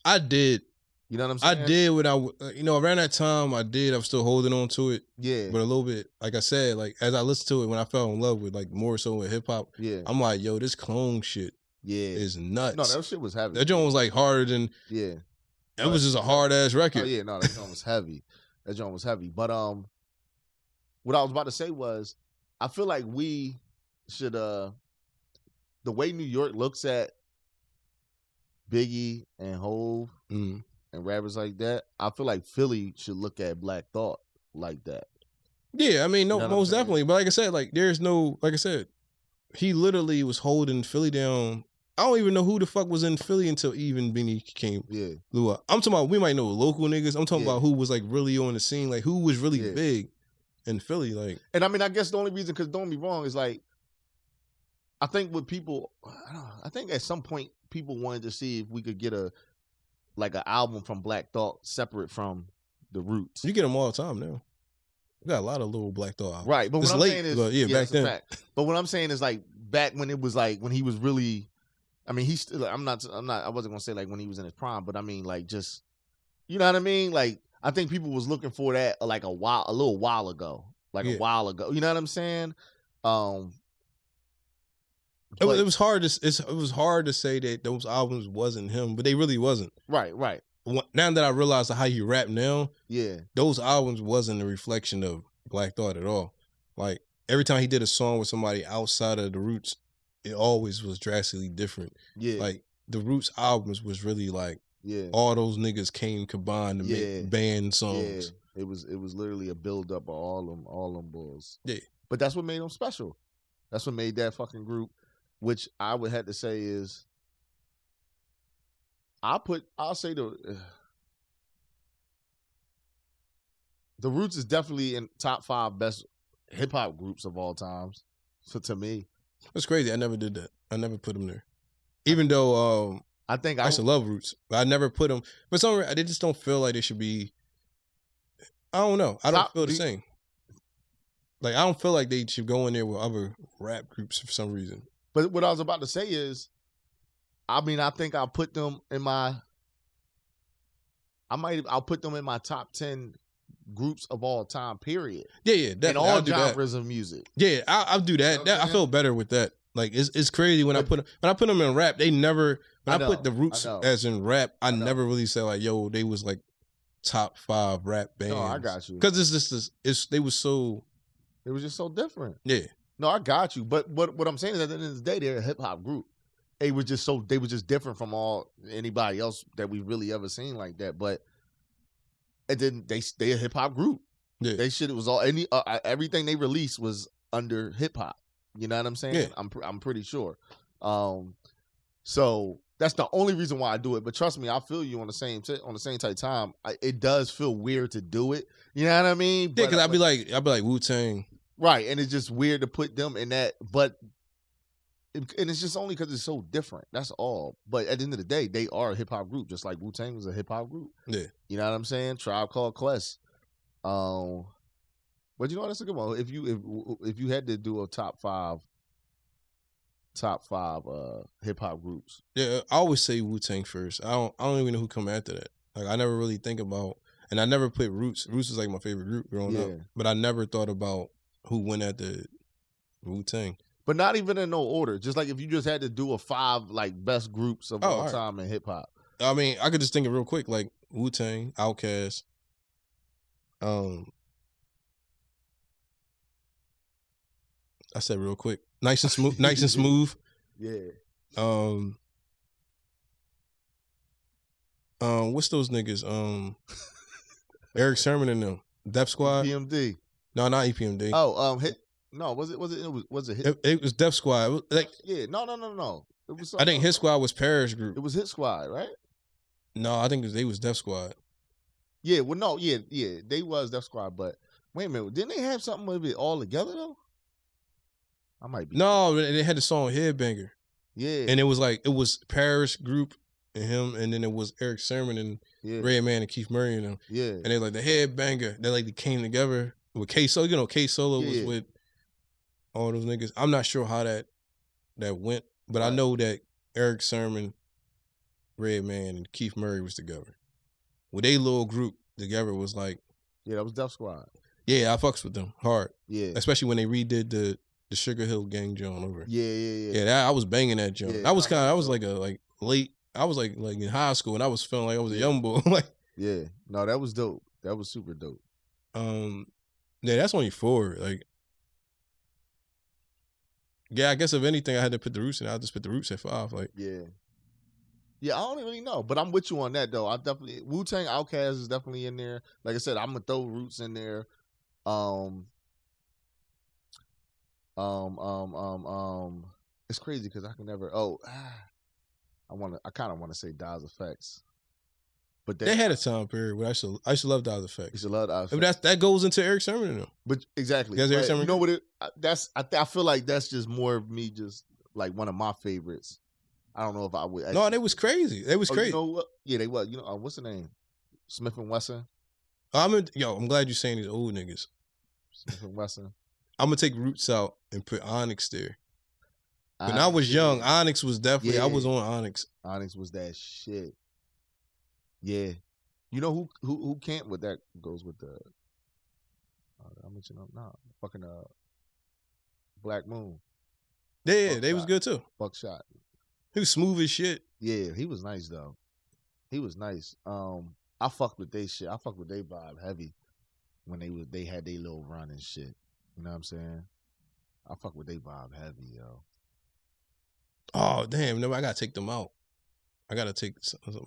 I did. You know what I'm saying? I did what around that time I was still holding on to it. Yeah. But a little bit, like I said, like as I listened to it when I fell in love with like more so with hip hop, I'm like, yo, this clone shit is nuts. No, that shit was heavy. That joint was like harder than It was just a hard ass record. Oh yeah, no, that joint was heavy. That joint was heavy. But what I was about to say was I feel like we should the way New York looks at Biggie and Hove and rappers like that, I feel like Philly should look at Black Thought like that. Yeah, I mean, no, most definitely. But like I said, like there's no, like I said, he literally was holding Philly down. I don't even know who the fuck was in Philly until even Beanie came. Yeah. Blew up. I'm talking about, we might know local niggas. I'm talking about who was like really on the scene, like who was really big in Philly. Like, and I mean, I guess the only reason, because don't be wrong, is like, I think with people, I think at some point people wanted to see if we could get an album from Black Thought separate from the Roots. You get them all the time now. We got a lot of little Black Thought albums. Right, but what I'm saying is, back then. But what I'm saying is, like, back when it was like, when he was really, I mean, he's still, I wasn't gonna say like when he was in his prime, but I mean, like, just, you know what I mean? Like, I think people was looking for that like a little while ago, a while ago. You know what I'm saying? It was hard to say that those albums wasn't him, but they really wasn't. Right. Now that I realize how he rap now, yeah, those albums wasn't a reflection of Black Thought at all. Like every time he did a song with somebody outside of the Roots, it always was drastically different. Yeah, like the Roots albums was really like all those niggas came combined to make band songs. Yeah, it was literally a build up of all them bulls. Yeah, but that's what made them special. That's what made that fucking group, which I would have to say is, I'll say the Roots is definitely in top 5 best hip hop groups of all times. So to me, that's crazy. I never did that. I never put them there, even though I think I used to love Roots, but I never put them. For some reason, they just don't feel like they should be. I don't know. I don't feel the same. Like I don't feel like they should go in there with other rap groups for some reason. But what I was about to say is, I mean, I think I'll put them in I'll put them in my top 10 groups of all time, period. Yeah, in all genres of music. Yeah, I'll do that. You know I feel better with that. Like it's crazy when I put them in rap. They never. When I put the Roots as in rap, I never really say like, yo, they was like top 5 rap bands. No, I got you. Because they was so. It was just so different. Yeah. No, I got you. But what I'm saying is, at the end of the day, they're a hip hop group. They were just different from anybody else that we really ever seen like that. But and then they a hip hop group. Yeah. They shit. It was all everything they released was under hip hop. You know what I'm saying? Yeah. I'm pretty sure. So that's the only reason why I do it. But trust me, I feel you on the same type time. It does feel weird to do it. You know what I mean? Yeah, because I'd be like Wu-Tang. Right, and it's just weird to put them in that, and it's just only because it's so different. That's all. But at the end of the day, they are a hip hop group, just like Wu-Tang was a hip hop group. Yeah, you know what I'm saying? Tribe Called Quest. But you know what? That's a good one. If you had to do a top five hip hop groups. Yeah, I always say Wu-Tang first. I don't even know who come after that. Like I never really think about, and I never put Roots. Roots was like my favorite group growing up, but I never thought about who went at the Wu-Tang. But not even in no order. Just like if you just had to do a 5 like best groups of all time in hip hop. I mean, I could just think it real quick, like Wu-Tang, Outkast. I said real quick. Nice and smooth. Nice and smooth. Yeah. What's those niggas? Eric Sermon and them. Def Squad. EPMD. No, not EPMD. Oh, hit. No, was it hit? It was Def Squad. It was like no. It was. I think Hit Squad was Parrish group. It was Hit Squad, right? No, I think they was Def Squad. Yeah, well, no, yeah, they was Def Squad, but wait a minute, didn't they have something with it all together though? I might be. No, they had the song Headbanger. Yeah, and it was Parrish group and him, and then it was Eric Sermon and Redman and Keith Murray and them. Yeah, and they like the Headbanger. They came together with K Solo. You know, K Solo was with all those niggas. I'm not sure how that went, but I know that Eric Sermon, Redman, and Keith Murray was together. With a little group together was like, that was Def Squad. Yeah, I fucks with them hard. Yeah, especially when they redid the Sugar Hill Gang joint over. Yeah. I was banging that joint. Yeah, I was late. I was like in high school, and I was feeling like I was a young boy. Like, yeah, no, that was dope. That was super dope. Yeah, that's only 4. Like, yeah, I guess if anything, I had to put the Roots in. I just put the Roots at 5. Like, yeah. Yeah, I don't really know, but I'm with you on that though. I definitely Wu-Tang Outkast is definitely in there. Like I said, I'm gonna throw Roots in there. It's crazy because I can never. I kind of want to say Daz Effects, but they had a time period where I used to love Daz Effects. You should love Daz Effects. That goes into Eric Sermon though. But exactly, Eric Sermon. You know what? I feel like that's just more of me, just like one of my favorites. I don't know if I would. No, they was crazy. They was crazy. You know what? Yeah, they was. You know what's the name? Smith and Wesson. I'm glad you're saying these old niggas. Smith and Wesson. I'm gonna take Roots out and put Onyx there. When I was young, Onyx was definitely. I was on Onyx. Onyx was that shit. Yeah, you know who can't with that goes with the. I mentioned fucking Black Moon. Yeah, Buckshot. They was good too. Buckshot. He was smooth as shit. Yeah, he was nice though. He was nice. I fucked with they shit. I fucked with they vibe heavy when they had their little run and shit. You know what I'm saying? I fuck with they vibe heavy, yo. Oh damn! No, I gotta take them out. I gotta take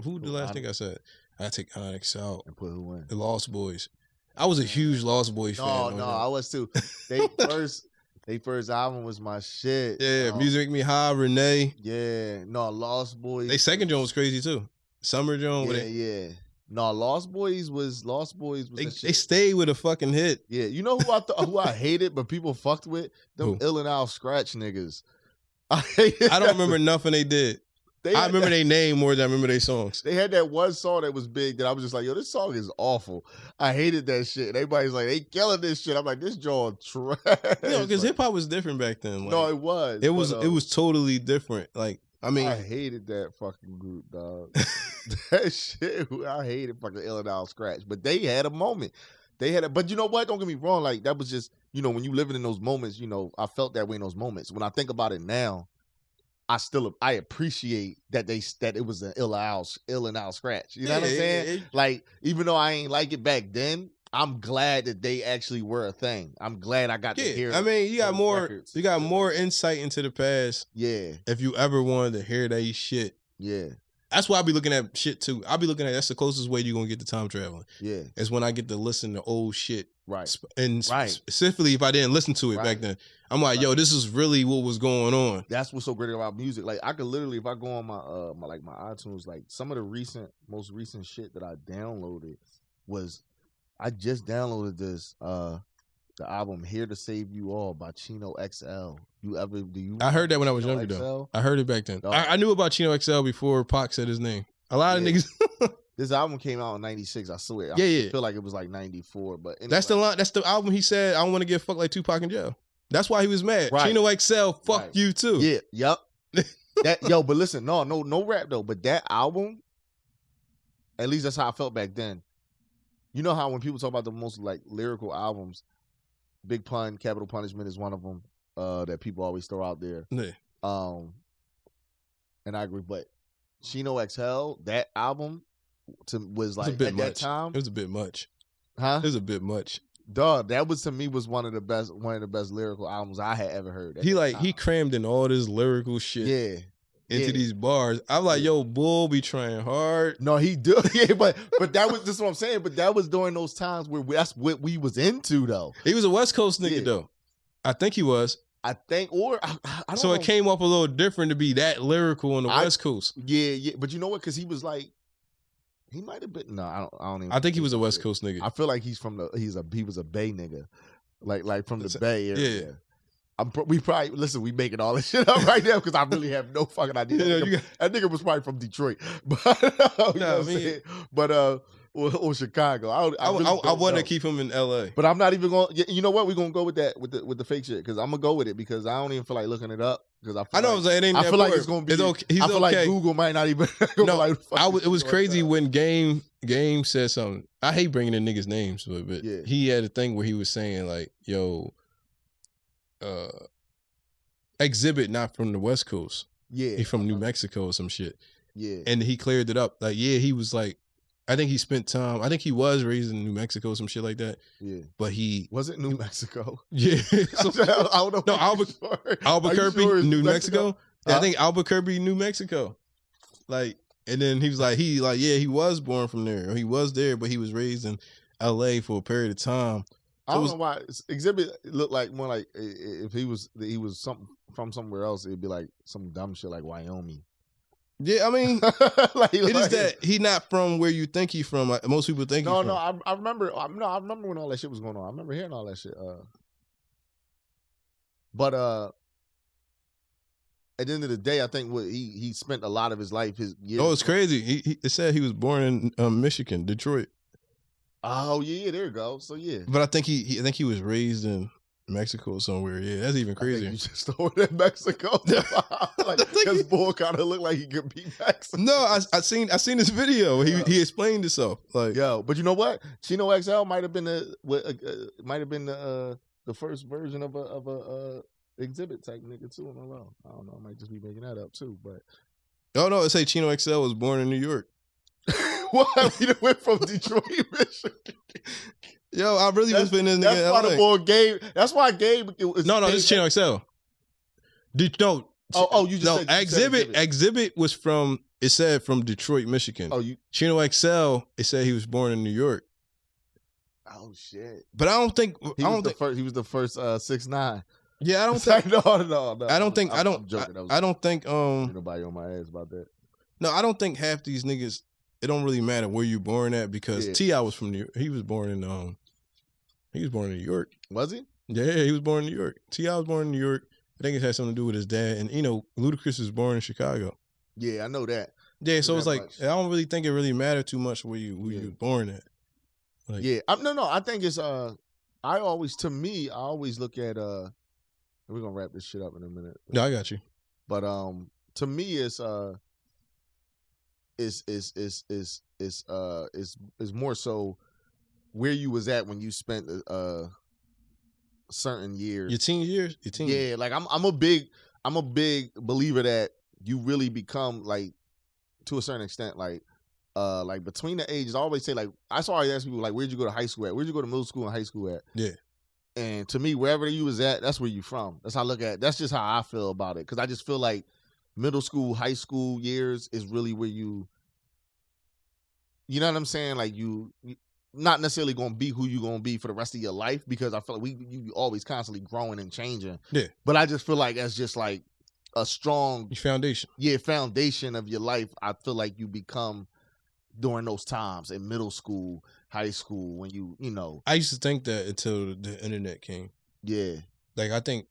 who the last thing I said. I gotta take Onyx out and put who in? The Lost Boys. I was a huge Lost Boys fan. No, I was too. They first album was my shit. Yeah, Music Make Me High, Renee. Yeah, no, Lost Boys. They second joint was crazy too. Summer joint. Yeah. No, Lost Boys was. They stayed with a fucking hit. Yeah, you know who I hated, but people fucked with them Ill and Out Scratch niggas. I don't remember nothing they did. I remember their name more than I remember their songs. They had that one song that was big that I was just like, yo, this song is awful. I hated that shit. And everybody's like, they killing this shit. I'm like, this joint trash. Because hip hop was different back then. Like, no, it was. It was totally different. Like, I mean, I hated that fucking group, dog. That shit, I hated fucking Ill and Out Scratch. But they had a moment. But you know what? Don't get me wrong. Like, that was just, when you living in those moments, I felt that way in those moments. When I think about it now, I appreciate that it was an Ill and Out Scratch. You know what I'm saying? Like, even though I ain't like it back then, I'm glad that they actually were a thing. I'm glad I got to hear. I mean, you got more insight into the past. Yeah. If you ever wanted to hear that shit. Yeah. That's why I be looking at shit too. I be looking at that's the closest way you're gonna get to time traveling. Yeah. It's when I get to listen to old shit. Right. And specifically if I didn't listen to it back then. I'm like, yo, this is really what was going on. That's what's so great about music. Like, I could literally, if I go on my iTunes, like some of the most recent shit that I downloaded was, I just downloaded this, the album "Here to Save You All" by Chino XL. I heard that when I was younger though. I heard it back then. I knew about Chino XL before Pac said his name. A lot of niggas. This album came out in '96. I swear. I feel like it was like '94, but anyway. That's the album he said, "I don't want to get fucked like Tupac in jail." That's why he was mad. Right. Chino XL, fuck you too. Yeah. Yep. But listen, no rap though. But that album, at least that's how I felt back then. You know how when people talk about the most like lyrical albums, Big Pun, Capital Punishment is one of them that people always throw out there. Yeah. And I agree, but Chino XL, that album was like at that time. It was a bit much. Huh? It was a bit much. Dog, that was to me was one of the best lyrical albums I had ever heard. He crammed in all this lyrical shit. Into these bars. I'm like, yo, Bull be trying hard. No, he do. Yeah, but that was just what I'm saying. But that was during those times where that's what we was into though. He was a West Coast nigga though. I think he was. I think, or I don't know. It came up a little different to be that lyrical on the West Coast. Yeah. But you know what? Because he was like, he might have been. No, I don't even. I think he was a West Coast nigga. I feel like he was a Bay nigga, like from the Bay area. Yeah. We making all this shit up right now because I really have no fucking idea. That nigga was probably from Detroit, or Chicago. I want to keep him in LA, but I'm not even going. You know what? We're gonna go with that with the fake shit because I'm gonna go with it because I don't even feel like looking it up because I feel like it's gonna be. I feel like Google might not even. No, it was crazy when Game said something. I hate bringing in niggas' names, but he had a thing where he was saying like, "Yo." Exhibit not from the West Coast. Yeah. He from New Mexico or some shit. Yeah. And he cleared it up. Like, he was like, I think he spent time. I think he was raised in New Mexico or some shit like that. Yeah. But he was it New Mexico? Yeah. I don't know. No, Albuquerque, New Mexico. Yeah, I think Albuquerque, New Mexico. Like, And then he was like, he was born from there. Or he was there, but he was raised in L.A. for a period of time. I don't know why Exhibit looked like more like if he was something from somewhere else, it'd be like some dumb shit like Wyoming. Yeah, I mean, it is that he not from where you think he's from. Like, most people think. No, I remember. I remember when all that shit was going on. I remember hearing all that shit. But at the end of the day, I think he spent a lot of his life, his years. Oh, it's crazy. It said he was born in Michigan, Detroit. Oh yeah, there you go. So yeah, but I think he was raised in Mexico somewhere. Yeah, that's even crazier. You just over in Mexico. Like his boy kind of looked like he could be Mexican. No, I seen this video. He explained himself. Like, yo, but you know what? Chino XL might have been the first version of a Exhibit type nigga too. I don't know. I might just be making that up too. But oh no, it say Chino XL was born in New York. What? We went from Detroit, Michigan. Yo, I really was been in the That's why the boy Gabe. That's why Gabe. No, this is Chino XL. You just said Exhibit was from. It said from Detroit, Michigan. Chino XL. It said he was born in New York. Oh shit! But I don't think he was the first 6'9". Yeah, I don't think. No. I don't think. I'm joking. I don't think. Nobody on my ass about that. No, I don't think half these niggas. It don't really matter where you born at because T.I. was from New York. He was born in New York. Was he? Yeah, he was born in New York. T.I. was born in New York. I think it had something to do with his dad. And Ludacris was born in Chicago. Yeah, I know that. Yeah, so it's like I don't really think it really mattered too much where you were born at. Like, yeah, no. I think it's I always look at we're gonna wrap this shit up in a minute. No, I got you. But to me it's more so where you was at when you spent certain years. Your teen years? Yeah, like I'm a big believer that you really become, like, to a certain extent, like between the ages. I always say, like, I always ask people, like, where'd you go to high school at? Where'd you go to middle school and high school at? Yeah. And to me, wherever you was at, that's where you from. That's how I look at it. That's just how I feel about it. Because I just feel like middle school, high school years is really where you know what I'm saying? Like, you not necessarily going to be who you going to be for the rest of your life, because I feel like you always constantly growing and changing. Yeah. But I just feel like that's just like a strong foundation. Yeah, foundation of your life. I feel like you become during those times in middle school, high school, when you know. I used to think that until the internet came. Yeah. Like, I think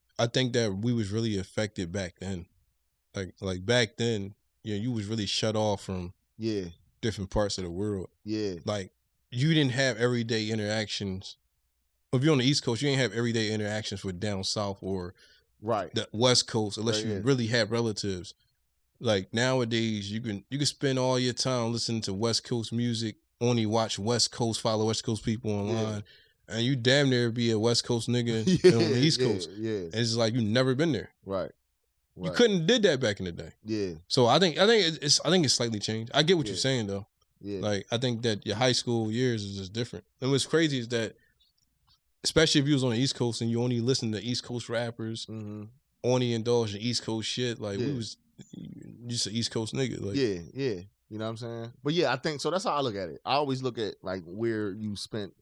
that we was really affected back then. Like back then, you was really shut off from different parts of the world. Yeah. Like, you didn't have everyday interactions. If you're on the East Coast, you didn't have everyday interactions with down South or the West Coast, unless you really have relatives. Like, nowadays, you can spend all your time listening to West Coast music, only watch West Coast, follow West Coast people online, and you damn near be a West Coast nigga on the East Coast. Yeah. And it's like you never been there. Right. You couldn't did that back in the day. Yeah. So I think it's slightly changed. I get what you're saying though. Yeah. Like, I think that your high school years is just different. And what's crazy is that, especially if you was on the East Coast and you only listen to East Coast rappers, only indulge in East Coast shit, like we was just an East Coast nigga. Like, yeah. You know what I'm saying? But yeah, I think so. That's how I look at it. I always look at, like, where you spent,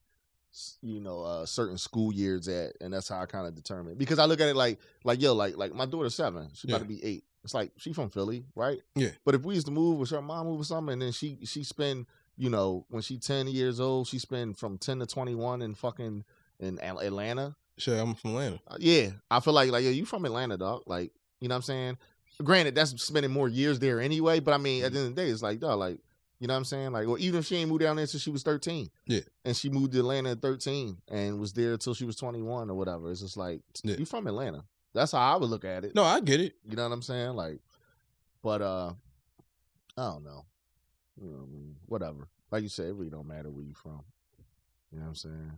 certain school years at, and that's how I kind of determine. Because I look at it like my daughter's 7. She's about to be 8. It's like, she from Philly, right? Yeah. But if we used to move, or her mom move or something, and then she spend, when she's 10 years old, she spend from 10 to 21 in fucking in Atlanta. Sure, I'm from Atlanta. Yeah, I feel like you from Atlanta, dog. Like, you know what I'm saying? Granted, that's spending more years there anyway. But I mean, at the end of the day, it's like, dog, like, you know what I'm saying? Like, well, even if she ain't moved down there since she was 13. Yeah. And she moved to Atlanta at 13 and was there until she was 21 or whatever. It's just like, you from Atlanta. That's how I would look at it. No, I get it. You know what I'm saying? Like, but I don't know. Whatever. Like you said, it really don't matter where you from. You know what I'm saying?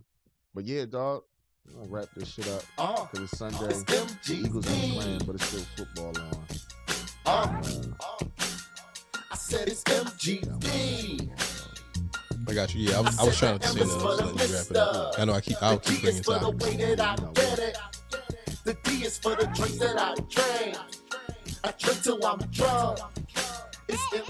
But yeah, dog, we're gonna wrap this shit up. Because it's Sunday. The Eagles ain't playing, but it's still football on. I said it's MGD. I got you. Yeah, I was trying to say that. I was letting you wrap it up. I know I'll keep bringing topics. The D is for the drinks that I drink. I drink till I'm drunk. It's